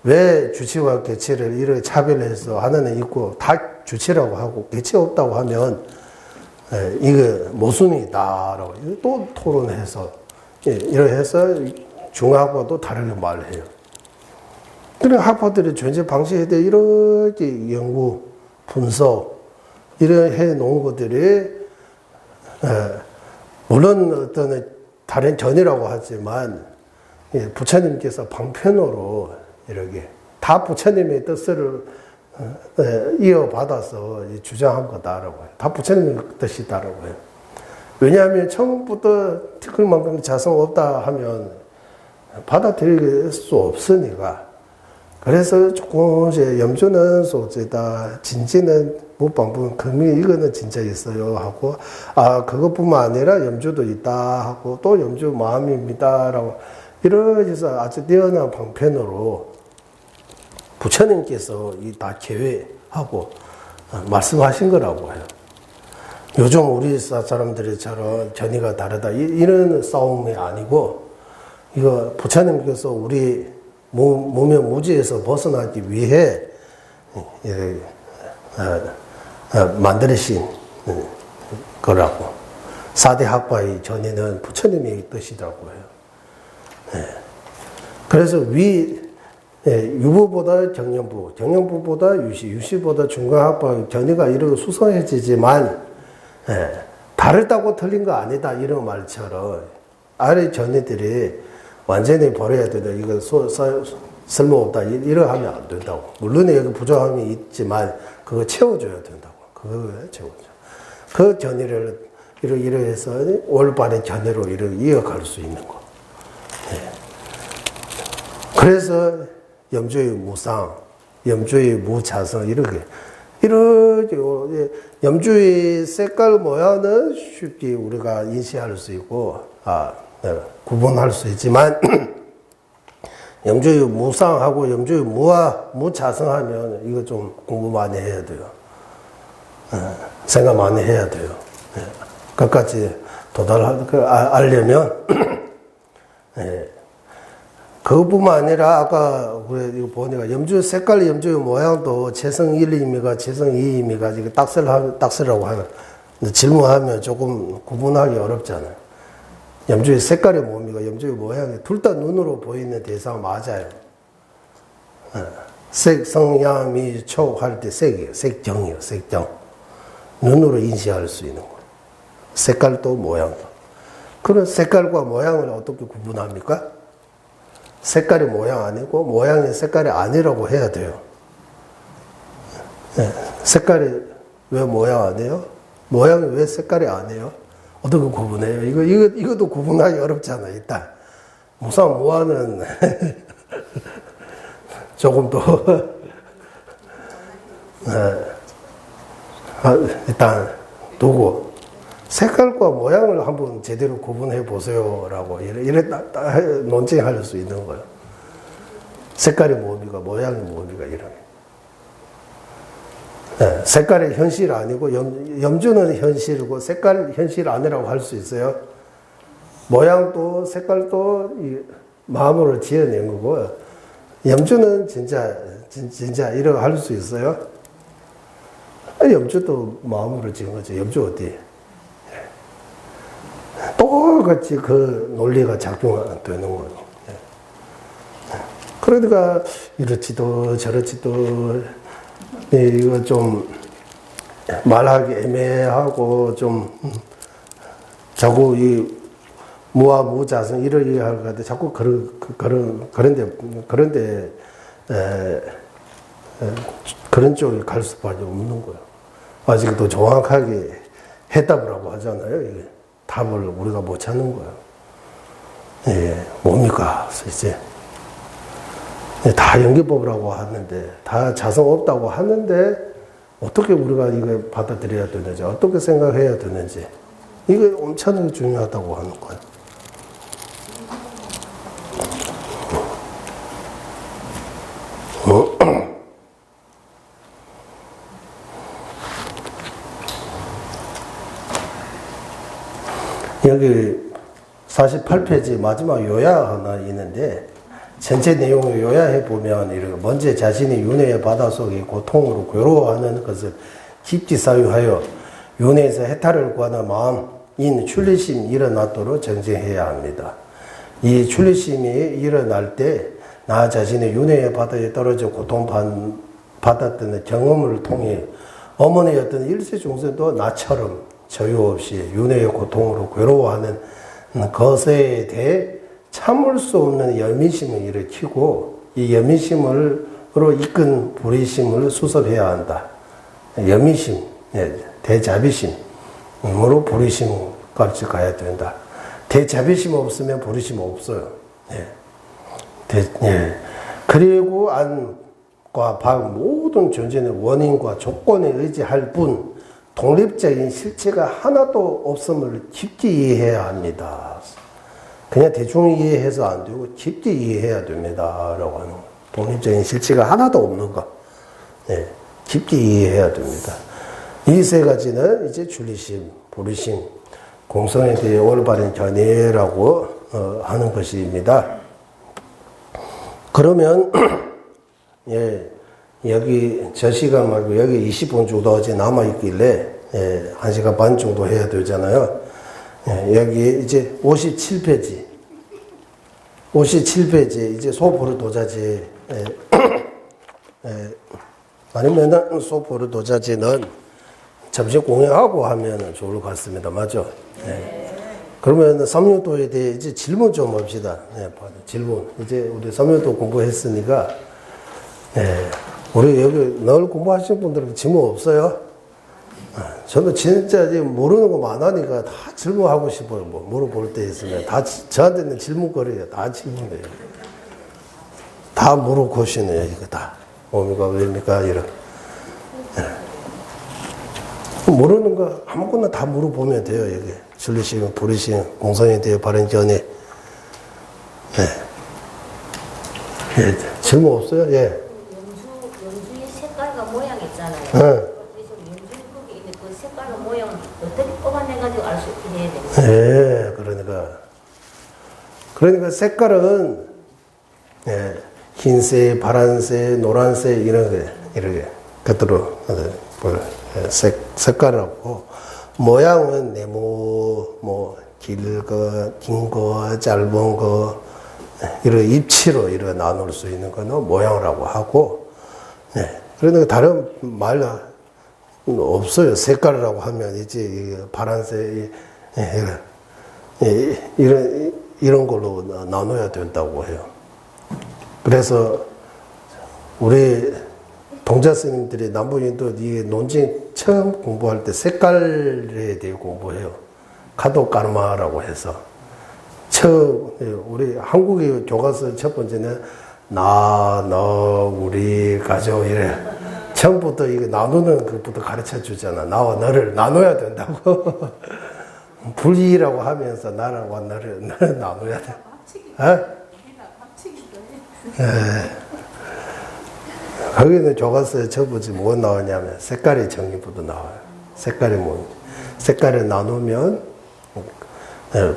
왜 주치와 개치를 이렇게 차별해서 하는 애 있고 다 주치라고 하고 개치 없다고 하면 이거 모순이다라고 또 토론해서 이렇게 해서 중학과도 다르게 말을 해요. 그래 학파들의 존재 방식에 대해 이렇게 연구, 분석 이렇게 해 놓은 것들이 물론 어떤 다른 전이라고 하지만 부처님께서 방편으로 이렇게 다 부처님의 뜻을 이어받아서 주장한 거다라고 해요. 다 부처님의 뜻이다라고 해요. 왜냐하면 처음부터 티끌만큼 자성 없다 하면 받아들일 수 없으니까. 그래서 조금씩 염주는 소재다, 진지는 무방분, 금이 이거는 진짜 있어요 하고, 그것뿐만 아니라 염주도 있다 하고, 또 염주 마음입니다라고 이러해서 아주 뛰어난 방편으로 부처님께서 이 다 계획하고 말씀하신 거라고 해요. 요즘 우리 사람들처럼 전이가 다르다 이런 싸움이 아니고, 이거 부처님께서 우리 몸의 무지에서 벗어나기 위해 만드신 거라고. 4대 학파의 전이는 부처님의 뜻이라고 해요. 그래서 유부보다 정년부, 정년부보다 유시, 유시보다 중간학파 전이가 이렇게 수성해지지만 다르다고 틀린 거 아니다 이런 말처럼 아래 전이들이 완전히 버려야 된다. 이거 쓸모없다. 이러 하면 안 된다고. 물론 여기 부족함이 있지만 그거 채워줘야 된다고. 그거 채워줘. 그 전이를 이러해서 올바른 전이로 이어갈 수 있는 거. 그래서 염주의 무상, 염주의 무자성 이렇게 염주의 색깔 모양은 쉽게 우리가 인식할 수 있고 구분할 수 있지만 염주의 무상하고 염주의 무자성하면 이거 좀 공부 많이 해야 돼요. 생각 많이 해야 돼요. 그것까지 알려면 그것뿐만 아니라 아까 우리 이거 보니까 염주 색깔, 염주의 모양도 재성 1, 2미가 재성 2, 2미가 이게 딱스라고 하면 질문하면 조금 구분하기 어렵잖아요. 염주의 색깔의 몸이가 염주의 모양이 둘 다 눈으로 보이는 대상 맞아요. 색, 성향, 미, 촉 할 때 색이에요. 색정이에요. 색정. 눈으로 인식할 수 있는 거예요. 색깔도 모양도. 그런 색깔과 모양을 어떻게 구분합니까? 색깔이 모양 아니고 모양이 색깔이 아니라고 해야 돼요. 색깔이 왜 모양 아니에요? 모양이 왜 색깔이 아니에요? 어떻게 구분해요? 이것도 구분하기 어렵잖아, 일단. 무상, 무한은 조금 더, 일단 두고, 색깔과 모양을 한번 제대로 구분해 보세요라고, 이래 논쟁할 수 있는 거예요. 색깔이 뭡니까? 모양이 뭡니까? 이런. 색깔이 현실 아니고 염주는 현실이고 색깔 현실 아니라고 할 수 있어요. 모양도 색깔도 마음으로 지어낸 거고 염주는 진짜 이렇게 할 수 있어요. 염주도 마음으로 지은 거죠. 염주 어디? 똑같이 그 논리가 작동되는 거예요. 그러니까 이렇지도 저렇지도 이거 좀 말하기 애매하고 좀 자꾸 이 무와 무자성 이러기 할 것 같아. 자꾸 그런데 그런 쪽에 갈 수밖에 없는 거예요. 아직도 정확하게 해답을 하고 하잖아요. 이게 답을 우리가 못 찾는 거예요. 뭡니까? 이제 다 연기법이라고 하는데, 다 자성 없다고 하는데, 어떻게 우리가 이걸 받아들여야 되는지, 어떻게 생각해야 되는지, 이게 엄청나게 중요하다고 하는 거예요. 여기 48페이지 마지막 요약 하나 있는데, 전체 내용을 요약해 보면 이렇게 먼저 자신이 윤회의 바다 속의 고통으로 괴로워하는 것을 깊이 사유하여 윤회에서 해탈을 구하는 마음인 출離心 일어나도록 정진해야 합니다. 이 출離心이 일어날 때 나 자신의 윤회의 바다에 떨어져 고통받았던 경험을 통해 어머니의 어떤 일세 중생도 나처럼 저유 없이 윤회의 고통으로 괴로워하는 것에 대해 참을 수 없는 여민심을 일으키고 이 여민심으로 이끈 불의심을 수습해야 한다. 여민심, 대자비심으로 불의심까지 가야 된다. 대자비심 없으면 불의심 없어요. 그리고 안과 박 모든 존재는 원인과 조건에 의지할 뿐 독립적인 실체가 하나도 없음을 깊이 이해해야 합니다. 그냥 대충 이해해서 안 되고 깊이 이해해야 됩니다. 라고 하는 거예요. 독립적인 실체가 하나도 없는 거. 깊이 이해해야 됩니다. 이 세 가지는 이제 출離心, 불의심, 공성에 대해 올바른 견해라고 하는 것입니다. 그러면 여기 저 시간 말고 여기 20분 정도 어제 남아있길래 1시간 반 정도 해야 되잖아요. 여기 이제 57페이지. 57페이지, 이제 소포르 도자지. 아니면은 소포르 도자지는 점심 공연하고 하면 좋을 것 같습니다. 맞죠? 그러면 삼류도에 대해 이제 질문 좀 합시다. 질문. 이제 우리 삼류도 공부했으니까, 우리 여기 늘 공부하시는 분들은 질문 없어요? 저는 진짜 모르는 거 많으니까 다 질문하고 싶어요. 뭐 물어볼 때 있으면 다 저한테는 질문거리예요. 다 질문이에요. 다 물어보시네요. 이거 다 뭡니까 왜입니까 이런. 모르는 거 아무거나 다 물어보면 돼요. 여기 출離心, 불의심, 공성에 대해 바른 견해. 질문 없어요? 연주의 색깔과 모양 있잖아요. 색깔과 모양 어떻게 뽑아내가지고 알 수 있게 해야 되는 그러니까 색깔은 흰색, 파란색, 노란색 이렇게 것들로 색깔하고 모양은 네모, 뭐 긴 거, 짧은 거 이런 입치로 이렇게 나눌 수 있는 거는 모양이라고 하고 그러니까 다른 말 없어요. 색깔이라고 하면 이제 파란색 이런 걸로 나눠야 된다고 해요. 그래서 우리 동자 스님들이 남부인도 이 논쟁 처음 공부할 때 색깔에 대해 공부해요. 카도 까르마라고 해서 처음 우리 한국의 교과서 첫 번째는 나, 너, 우리, 가족 이래. 처음부터 이거 나누는 것부터 가르쳐 주잖아. 나와 너를 나눠야 된다고. 분리라고 하면서 나라고 너를 나눠야 돼. 거기는 교과서에 첫 번째 뭐가 나오냐면 색깔의 정의부터 나와요. 색깔이 뭐, 색깔을 나누면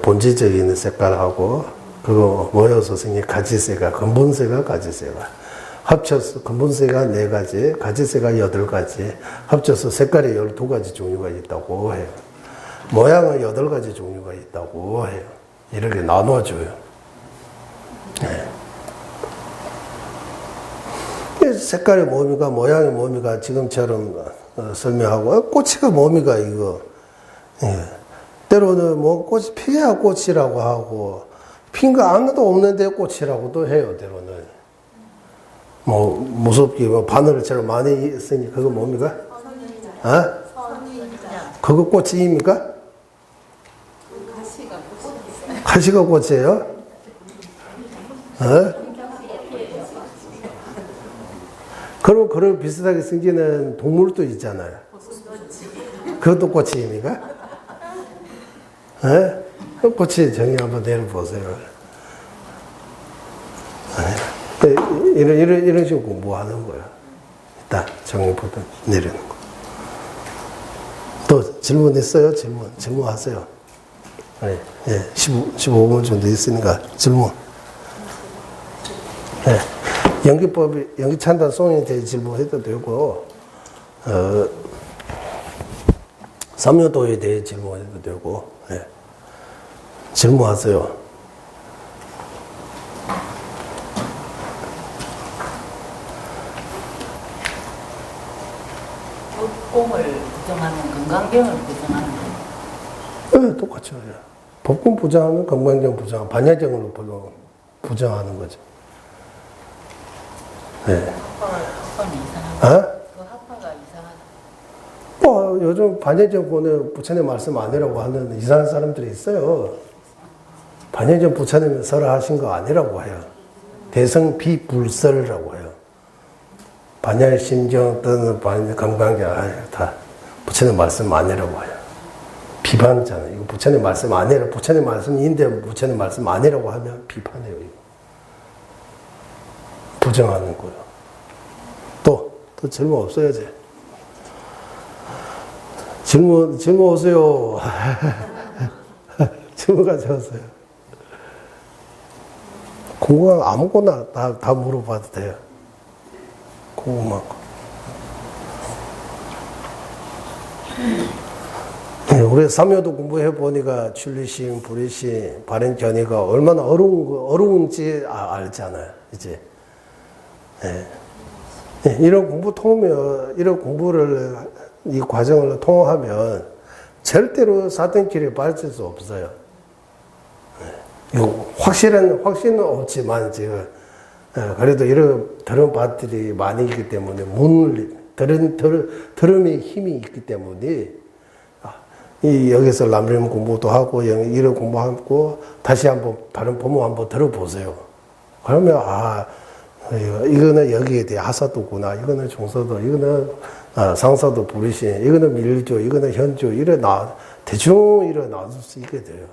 본질적인 색깔하고 그거 모여서 생긴 가지세가, 근본세가 가지세가. 합쳐서 근본세가 4가지, 가지세가 8가지, 합쳐서 색깔이 12가지 종류가 있다고 해요. 모양은 8가지 종류가 있다고 해요. 이렇게 나눠줘요. 색깔이 뭡니까? 모양이 뭡니까? 지금처럼 설명하고, 꽃이가 뭡니까? 이거. 때로는 뭐 꽃이 피어야 꽃이라고 하고, 핀 거 아무도 없는데 꽃이라고도 해요, 때로는. 뭐, 무섭게, 뭐, 바늘처럼 많이 쓰니, 그거 뭡니까? 그거 꽃입니까? 가시가 꽃이에요? 그럼, 그런 비슷하게 생기는 동물도 있잖아요. 그것도 꽃입니까? 꽃이 정의 한번 내려보세요. 이런 식으로 공부하는 거야. 일단 정의부터 내리는 거. 또 질문 있어요? 질문하세요. 15분 정도 있으니까 질문. 연기법이, 연기찬단 송에 대해 질문해도 되고, 삼요도에 대해 질문해도 되고, 예. 질문하세요. 법공을 부정하면 건강병을 부정하는 거예요. 네, 똑같죠. 예. 법권 부정하면 건강경 부정, 반야경으로 부정하는 거죠. 네. 합파는 이상하다. 어? 그 합파가 이상하다. 뭐, 요즘 반야경 권에 부처님 말씀 아니라고 하는 이상한 사람들이 있어요. 반야경 부처님이 설하신 거 아니라고 해요. 대성 비불설이라고 해요. 반야의 심정 또는 반야 건강경, 다 부처님 말씀 아니라고 해요. 비판잖아요. 이거 부처님 말씀 아니라, 부처님 말씀인데 부처님 말씀 아니라고 하면 비판해요. 이거. 부정하는 거예요. 또 질문 없어야지. 질문 오세요. 질문 가져오세요. 궁금한 거 아무거나 다 물어봐도 돼요. 궁금한 거. 우리 삼요도 공부해 보니까 출리심, 불이심, 발행견이가 얼마나 어려운지 알잖아요. 이제. 예. 이런 이런 공부를, 이 과정을 통하면 절대로 사등길에 빠질 수 없어요. 예. 확신은 없지만, 지금, 그래도 이런 들음밭들이 많이 있기 때문에, 들음의 힘이 있기 때문에, 여기서 람림 공부도 하고, 이런 공부하고, 다시 한번, 다른 법문 한번 들어보세요. 그러면, 이거는 여기에 대해 하사도구나, 이거는 중서도, 이거는 상사도 불이신, 이거는 밀조, 이거는 현조, 대충 나눌 수 있게 돼요.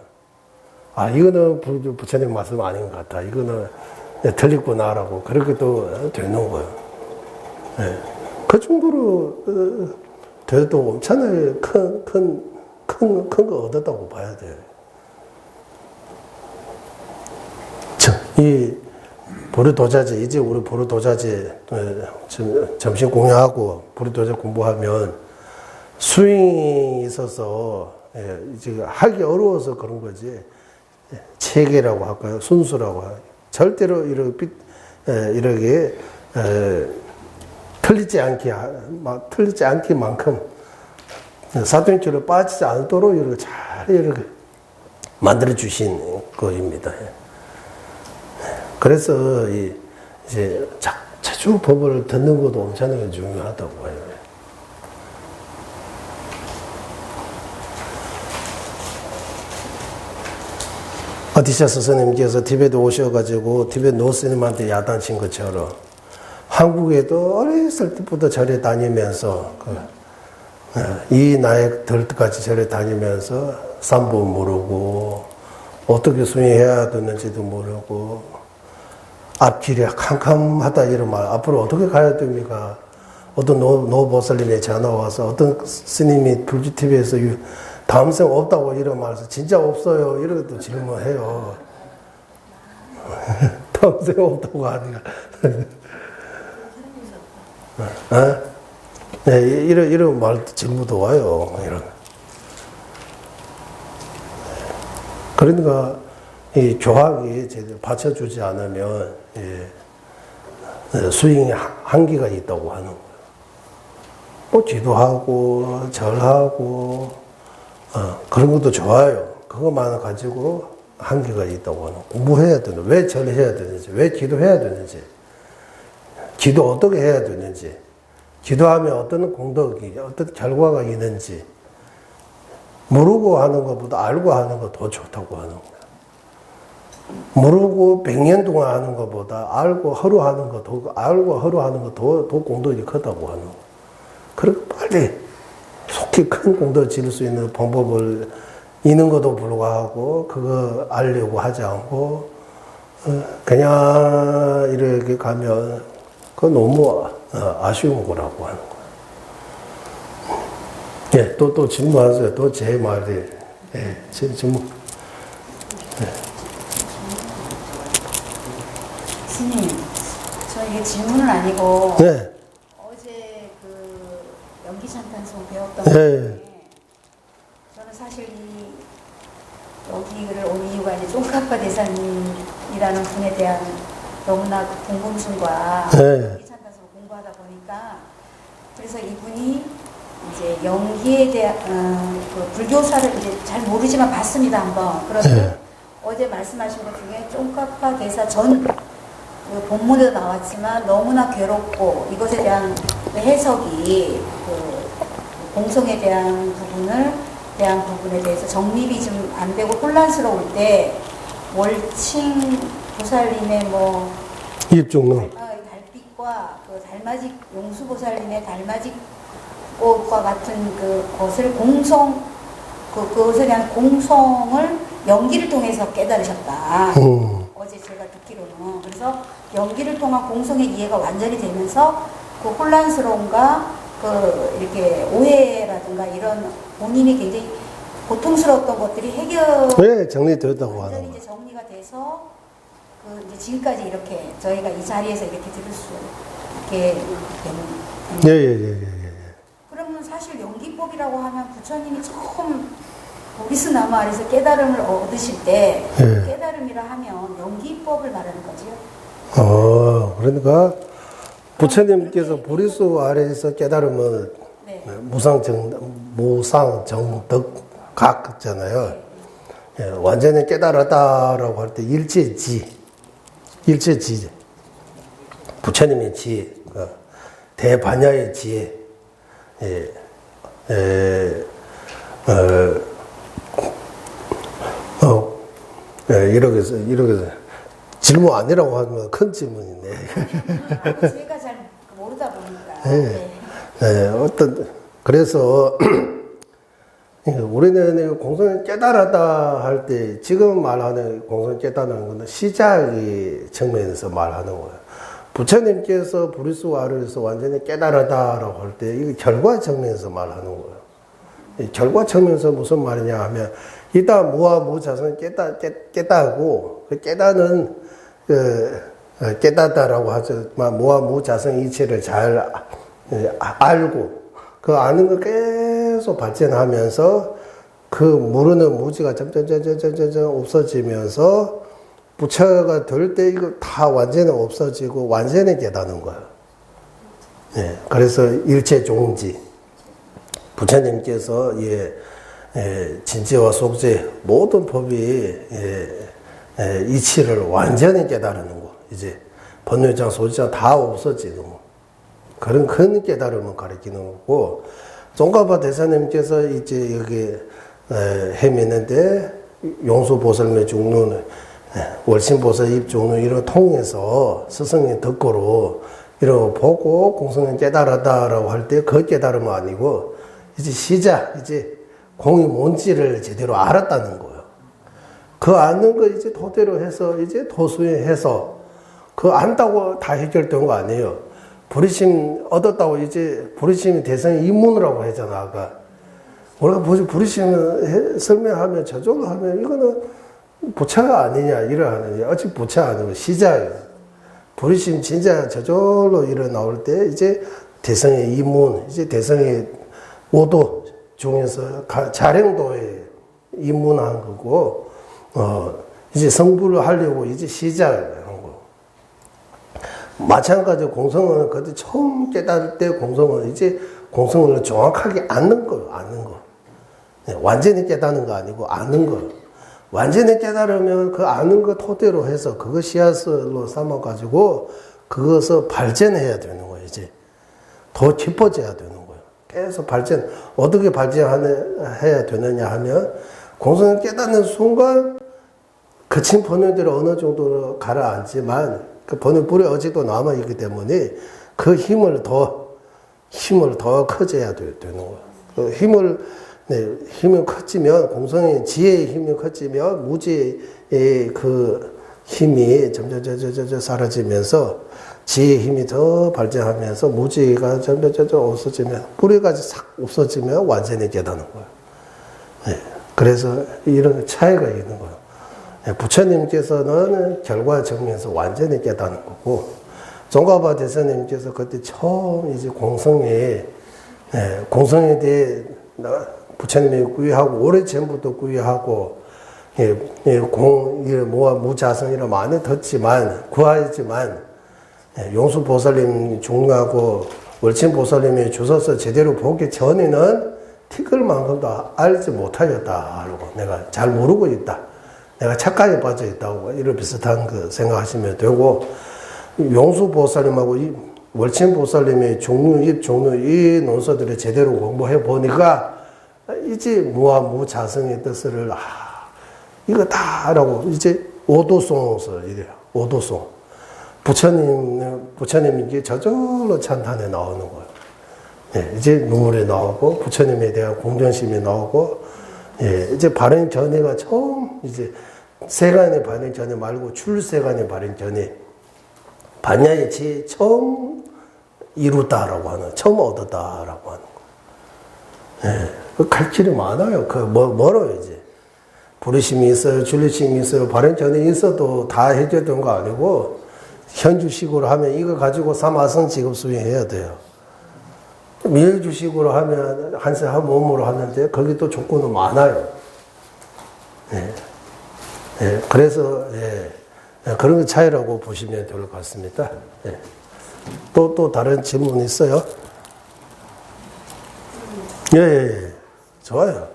이거는 부처님 말씀 아닌 것 같다. 이거는 틀리구나라고, 그렇게 또 되는 거예요. 네. 그 정도로 돼도 엄청나게 큰 거 얻었다고 봐야 돼요. 이 보르도자제, 이제 우리 보르도자제 점심 공양하고 보르도자제 공부하면 수행이 있어서 이제 하기 어려워서 그런 거지. 체계라고 할까요? 순수라고 할까요? 절대로 이렇게 틀리지 않기만큼 사등길로 빠지지 않도록 이렇게 만들어 주신 거입니다. 그래서 이제 자주 법을 듣는 것도 엄청나게 중요하다고 해요. 아디샤 스님께서 티베트 오셔가지고 티베트 노스님한테 야단친 것처럼 한국에도 어렸을 때부터 절에 다니면서 이 나이 들 때까지 절에 다니면서 삼보 모르고 어떻게 수행해야 되는지도 모르고 앞길이 캄캄하다 이런 말, 앞으로 어떻게 가야 됩니까? 어떤 노보살님이 전화 와서 어떤 스님이 불주TV에서 다음 생 없다고 이런 말해서 진짜 없어요 이렇게 또 질문해요. 다음 생 없다고 하니까 네, 이런 말도 질문도 와요. 그러니까 이 교학이 제대로 받쳐주지 않으면 수행에 한계가 있다고 하는 거예요. 뭐 기도하고 절하고 그런 것도 좋아요. 그것만 가지고 한계가 있다고 하는 거예요. 공부해야 되는, 왜 절해야 되는지, 왜 기도해야 되는지, 기도 어떻게 해야 되는지, 기도하면 어떤 공덕이, 어떤 결과가 있는지 모르고 하는 것보다 알고 하는 거 더 좋다고 하는 거예요. 모르고 100년 동안 하는 것보다 알고 하루 하는 거 더 공덕이 크다고 하는 거예요. 그렇게 빨리 속히 큰 공덕을 지을 수 있는 방법을 있는 것도 불구하고 그거 알려고 하지 않고 그냥 이렇게 가면 그거 너무 아쉬운 거라고 하는 거예요. 예, 또 질문하세요. 또 제 말이 질문. 스님, 그게 질문은 아니고 네. 어제 그 연기찬탄송 배웠던 네. 중에 저는 사실 여기를 온 이유가 이제 쫑카파 대사님이라는 분에 대한 너무나 그 궁금증과 네. 연기찬탄송을 공부하다 보니까 그래서 이분이 이제 연기에 대한 그 불교사를 이제 잘 모르지만 봤습니다 한번. 그런데 네. 어제 말씀하신 것 중에 쫑카파 대사 전 그 본문에도 나왔지만 너무나 괴롭고 이것에 대한 그 해석이 그 공성에 대한 부분에 대해서 정립이 좀 안 되고 혼란스러울 때 월칭 보살님의 뭐 입종론. 달빛과 그 달맞이 용수보살님의 달맞이 꽃과 같은 그것을 그것에 대한 공성을 연기를 통해서 깨달으셨다. 어제 제가 듣기로는. 그래서 연기를 통한 공성의 이해가 완전히 되면서 그 혼란스러움과 그 이렇게 오해라든가 이런 본인이 굉장히 고통스러웠던 것들이 왜 정리되었다고 완전히 하는 이제 거예요? 정리가 돼서 그 이제 지금까지 이렇게 저희가 이 자리에서 이렇게 들을 수 있게 되는. 예. 그러면 사실 연기법이라고 하면 부처님이 처음 보리스나무 아래서 깨달음을 얻으실 때 예. 깨달음이라 하면 연기법을 말하는 거지요. 그러니까 부처님께서 보리수 아래에서 깨달음을 네. 무상정덕각잖아요. 예, 완전히 깨달았다라고 할 때 일체지, 부처님의 지혜, 대반야의 지혜, 이렇게 해서 질문 아니라고 하면 큰 질문이네. 제가 잘 모르다 보니까. 그래서 우리는 공성을 깨달았다 할 때 지금 말하는 공성을 깨달는 것은 시작의 측면에서 말하는 거예요. 부처님께서 부리수 아래에서 완전히 깨달았다라고 할 때 이게 결과 측면에서 말하는 거예요. 이 결과 측면에서 무슨 말이냐 하면 이따 무아 무자성 깨닫고 그 깨닫는 깨닫다라고 하지만 무아 무자성 이치를 잘 알고 그 아는 거 계속 발전하면서 그 모르는 무지가 점점 없어지면서 부처가 될 때 이거 다 완전히 없어지고 완전히 깨닫는 거예요. 예, 그래서 일체 종지 부처님께서 진지와 속지 모든 법이 이치를 완전히 깨달는 거. 이제 번뇌장, 소지장 다 없어지는 거. 그런 큰 깨달음을 가리키는 거고, 쫑카파 대사님께서 이제 여기 헤매는데 용수보살매 중론, 월신보살 입중론 이런 통해서 스승의 덕고로 이런 거 보고 공성을 깨달았다라고 할 때 그 깨달음은 아니고 이제 시작, 이제 공이 뭔지를 제대로 알았다는 거예요. 그 아는 거 이제 토대로 해서 이제 도수해서 그 안다고 다 해결된 거 아니에요. 부리심 얻었다고 이제 부리심이 대성의 입문이라고 했잖아, 아까. 우리가 부리심을 설명하면 저절로 하면 이거는 부처가 아니냐, 이러하느냐. 어찌 부처 아니고 시작이에요. 부리심 진짜 저절로 일어나올 때 이제 대성의 입문, 이제 대성의 오도 중에서 자령도에 입문한 거고, 이제 성불을 하려고 이제 시작을 한 거. 마찬가지로 공성은 그때 처음 깨달을 때 공성은 이제 공성을 정확하게 아는 거예요, 아는 거. 완전히 깨닫는 거 아니고 아는 거. 완전히 깨달으면 그 아는 거 토대로 해서 그거 씨앗으로 삼아가지고 그것을 발전해야 되는 거예요, 이제. 더 깊어져야 되는 거예요. 계속 발전, 어떻게 발전해야 되느냐 하면 공성을 깨닫는 순간 거친 번뇌들이 어느 정도 가라앉지만 그 번뇌 뿌리 어지도 남아있기 때문에 그 힘을 더 커져야 되는 거예요. 그 힘이 커지면 공성의 지혜의 힘이 커지면 무지의 그 힘이 점점 사라지면서 지혜의 힘이 더 발전하면서 무지가 점점 없어지면 뿌리가 싹 없어지면 완전히 깨닫는 거예요. 그래서 이런 차이가 있는 거예요. 부처님께서는 결과 정면에서 완전히 깨닫는 거고 종가바 대사님께서 그때 처음 이제 공성에 대해 부처님이 구의하고 오래전부터 구의하고 무자성이라 많이 듣지만 구하였지만 용수 보살님 중하고 월침 보살님이 주셔서 제대로 보기 전에는 티끌만큼도 알지 못하였다. 내가 잘 모르고 있다. 내가 착각에 빠져 있다고 이런 비슷한 그 생각하시면 되고 용수 보살님하고 월침 보살님의 종류 이 논서들을 제대로 공부해 보니까 이제 무자성의 뜻을 이거 다라고 이제 오도송서 이래요. 오도송. 부처님 이게 저절로 찬탄에 나오는 거예요. 이제 눈물이 나오고 부처님에 대한 공전심이 나오고 이제 발행 전에가 처음 이제 세간의 발행 전에 말고 출세간의 발행 전에 반야의 지 처음 이루다라고 하는 처음 얻었다라고 하는 거. 그 갈 길이 많아요. 그 멀어요 이제. 부르심이 있어요, 줄리심이 있어요. 발행 전에 있어도 다 해줬던 거 아니고 현주식으로 하면 이거 가지고 삼아선 직업 수행해야 돼요. 밀주식으로 하면 한세 한 몸으로 하는데 거기 또 조건은 많아요. 그래서 그런 게 차이라고 보시면 될 것 같습니다. 또 다른 질문 있어요? 좋아요.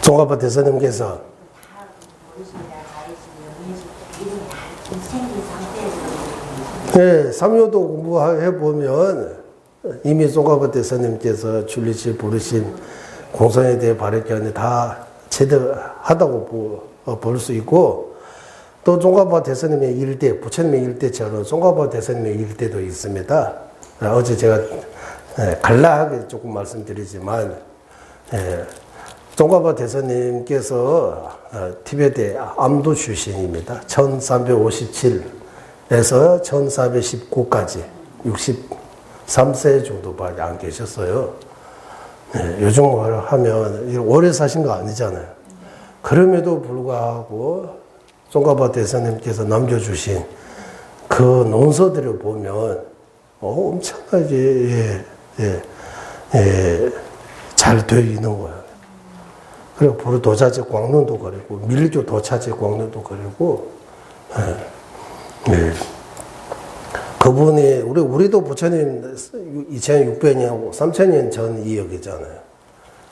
종가바 대사님께서 삼요도 공부해 보면 이미 종가바 대사님께서 줄리시 부르신 공성에 대해 발행견이 다 제대하다고 볼 수 있고 또 종가바 대사님의 일대, 부처님의 일대처럼 종가바 대사님의 일대도 있습니다. 어제 제가 간략하게 조금 말씀드리지만 종가바 대사님께서 티베트의 암도 출신입니다. 1357에서 1419까지 63세 정도밖에 안 계셨어요. 요즘 하면 오래 사신 거 아니잖아요. 그럼에도 불구하고 종가바 대사님께서 남겨주신 그 논서들을 보면 엄청나게 잘 되어 있는 거예요. 그리고 부르 도자재 광론도 그리고 밀교 도차재 광론도 그리고 그분이 우리도 부처님 2600년 3000년 전 이야기잖아요.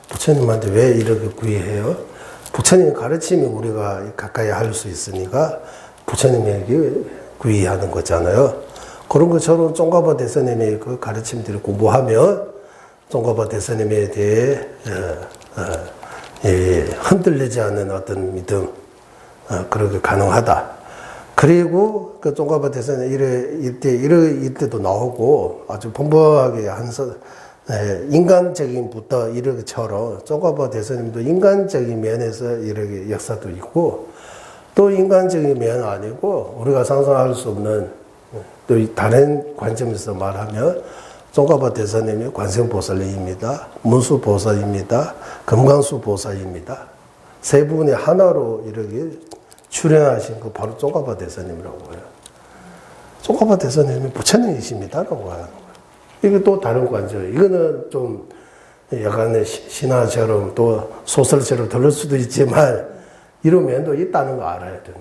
부처님한테 왜 이렇게 구애해요? 부처님 가르침이 우리가 가까이 할 수 있으니까 부처님에게 구애하는 거잖아요. 그런 것처럼 종가바 대사님의 그 가르침들을 공부하면 종가바 대사님에 대해 흔들리지 않는 어떤 믿음 그렇게 가능하다. 그리고 그 종가바 대사님 이때도 나오고 아주 풍부하게 인간적인 부터 이렇게처럼 종가바 대사님도 인간적인 면에서 이렇게 역사도 있고 또 인간적인 면은 아니고 우리가 상상할 수 없는 또 다른 관점에서 말하면 종가바 대사님이 관세음보살입니다. 문수보살입니다. 금강수보살입니다. 세 분의 하나로 이렇게 출연하신 거 바로 종가바 대사님이라고 해요. 종가바 대사님이 부처님이십니다라고 하는 거예요. 이게 또 다른 관점. 이거는 좀 약간의 신화처럼 또 소설처럼 들을 수도 있지만 이런 면도 있다는 거 알아야 되는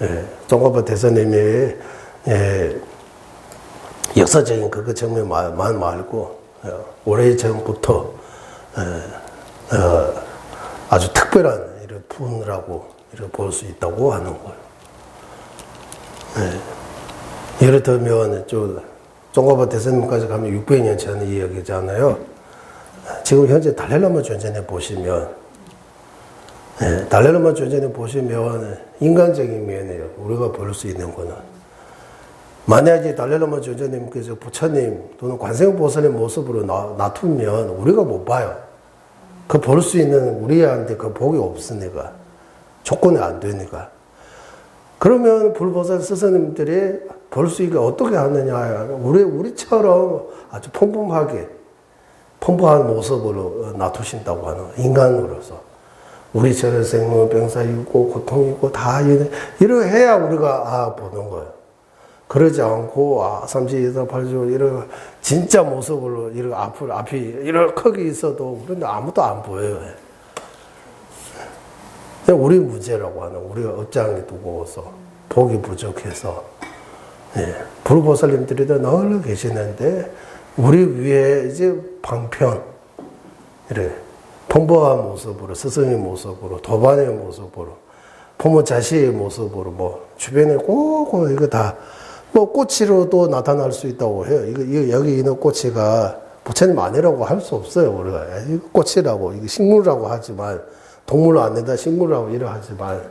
거예요. 종가바 대사님의 역사적인 그거 정면만 말고 오래전부터 아주 특별한 이런 분이라고 이렇게 볼 수 있다고 하는 거예요. 예를 들면 종가바 대사님까지 가면 600년 전 이야기잖아요. 지금 현재 달라이라마 존전에 보시면 달라이라마 존전에 보시면 인간적인 면에 우리가 볼 수 있는 거는 만약에 달라이라마 존전님께서 부처님 또는 관세음보살의 모습으로 놔두면 우리가 못 봐요. 그 볼 수 있는 우리한테 그 복이 없으니까 조건이 안 되니까. 그러면 불보살 스승님들이 볼 수 있게 어떻게 하느냐. 우리처럼 아주 풍부한 모습으로 놔두신다고 하는 인간으로서. 우리처럼 생로병사 있고 고통 있고 다 이러 해야 우리가 보는 거예요. 그러지 않고 32도 8조 이런 진짜 모습으로 이런 앞이 이런 크게 있어도 그런데 아무도 안 보여요. 우리 문제라고 하는 우리가 업장에 두고서 복이 부족해서 불보살님들이 늘 계시는데 우리 위에 이제 방편 이래 통보한 모습으로 스승의 모습으로 도반의 모습으로 부모 자식의 모습으로 뭐 주변에 꼭 이거 다 뭐 꽃으로도 나타날 수 있다고 해요. 이거 여기 있는 꽃이가 부처님 아니라고 할 수 없어요. 우리가 이거 꽃이라고 이거 식물이라고 하지만 동물 안에다 식물이라고 이러 하지만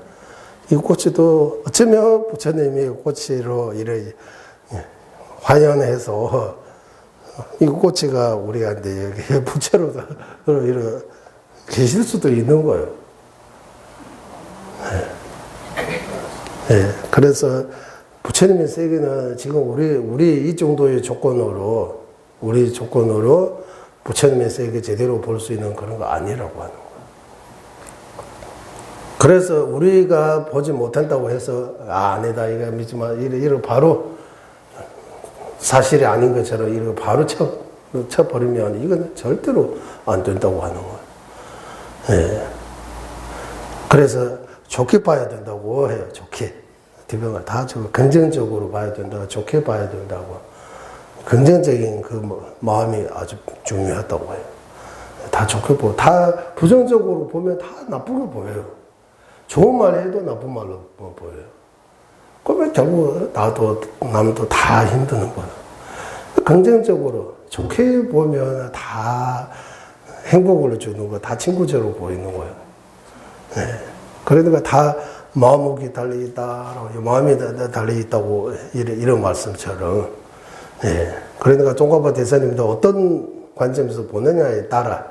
이 꽃이도 어쩌면 부처님이 꽃으로 이래 환연해서 이 꽃이가 우리한테 여기 부처로 이러 계실 수도 있는 거예요. 그래서 부처님의 세계는 지금 우리 이 정도의 조건으로 부처님의 세계 제대로 볼 수 있는 그런 거 아니라고 하는 거예요. 그래서 우리가 보지 못한다고 해서 아니다 이거 믿지만 이거 바로 사실이 아닌 것처럼 이거 바로 쳐버리면 이건 절대로 안 된다고 하는 거예요. 그래서 좋게 봐야 된다고 해요. 좋게. 뒷병을 다 긍정적으로 봐야 된다고, 좋게 봐야 된다고. 긍정적인 그 마음이 아주 중요하다고 해요. 다 좋게 보고, 다 부정적으로 보면 다 나쁘게 보여요. 좋은 말 해도 나쁜 말로 보여요. 그러면 결국 나도 남도 다 힘드는 거예요. 긍정적으로 좋게 보면 다 행복을 주는 거, 다 친구처럼 보이는 거예요. 그러니까 다 마음이 달려있다, 마음이 달려있다고 이런 말씀처럼. 그러니까 종가파 대사님도 어떤 관점에서 보느냐에 따라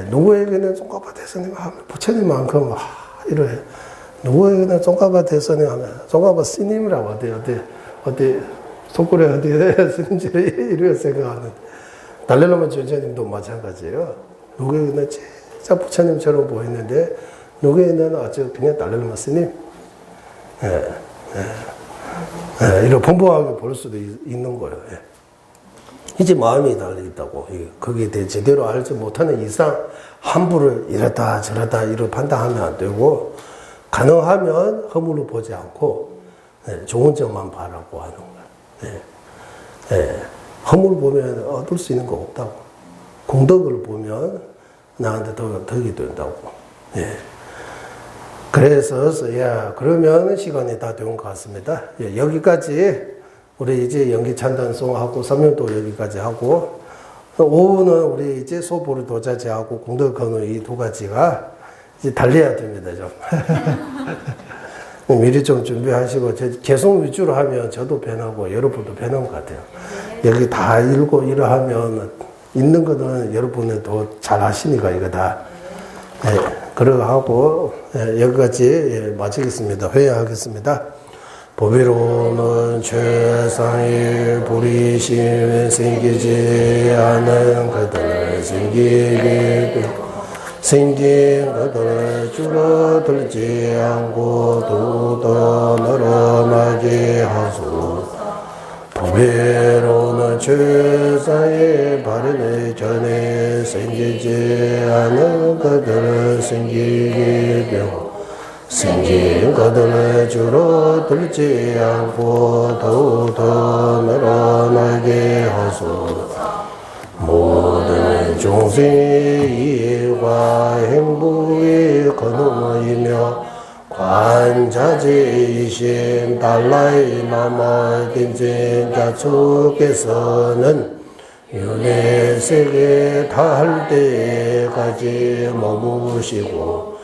누구에게는 종가파 대사님 하면 부처님만큼 이래. 누구에게는 종가파 대사님 하면 종가파 스님이라고 어디 속골에 어디 스님들이 이렇게 생각하는 달래라마 주제님도 마찬가지예요. 누구에게는 진짜 부처님처럼 보이는데 누구에게는 아주 그냥 달래라마 스님 이렇게 풍부하게 볼 수도 있는 거예요. 이제 마음이 달려있다고. 거기에 대해 제대로 알지 못하는 이상 함부로 이렇다 저렇다 이렇게 판단하면 안 되고 가능하면 허물로 보지 않고 좋은 점만 바라고 하는 거예요. 허물 보면 얻을 수 있는 거 없다고. 공덕을 보면 나한테 더 덕이 된다고. 그래서 그러면 시간이 다 된 것 같습니다. 여기까지 우리 이제 연기찬단송하고 삼명도 여기까지 하고 오후는 우리 이제 소보리 도자제하고 공덕건우 이 두 가지가 이제 달려야 됩니다. 좀 미리 좀 준비하시고 계속 위주로 하면 저도 변하고 여러분도 변한 것 같아요. 여기 다 읽고 이러하면 있는 거는 여러분이 더 잘 하시니까 이거 다. 그러고 하고 여기까지 마치겠습니다. 회의하겠습니다. 보비로는 최상의 불이심 생기지 않은 것들 생긴 것들 줄어들지 않고 더더 늘어나게 하소서. 보배로는 최상의 바르기 전에 생기지 않은 것들을 생기게 되고 생긴 것들을 줄어들지 않고 더더 늘어나게 하소서. 모든众生의 이해와 행복의 근원이며 관자재이신 달라이 라마 딘진 자축께서는 윤회 세계 다할 때까지 머무시고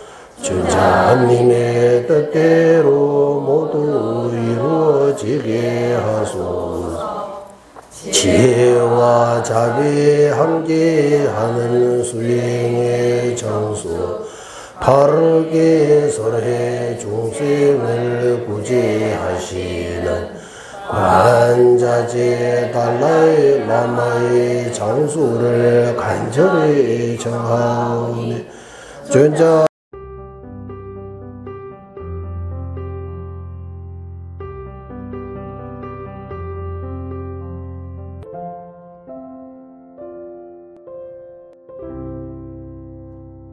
주자님의 뜻대로 모두 이루어지게 하소서. 지혜와 자비 함께하는 수행의 정수 바르게 설해 중생을 구제하시는 관자재 달라이 라마의 장수를 간절히 정하오니 전자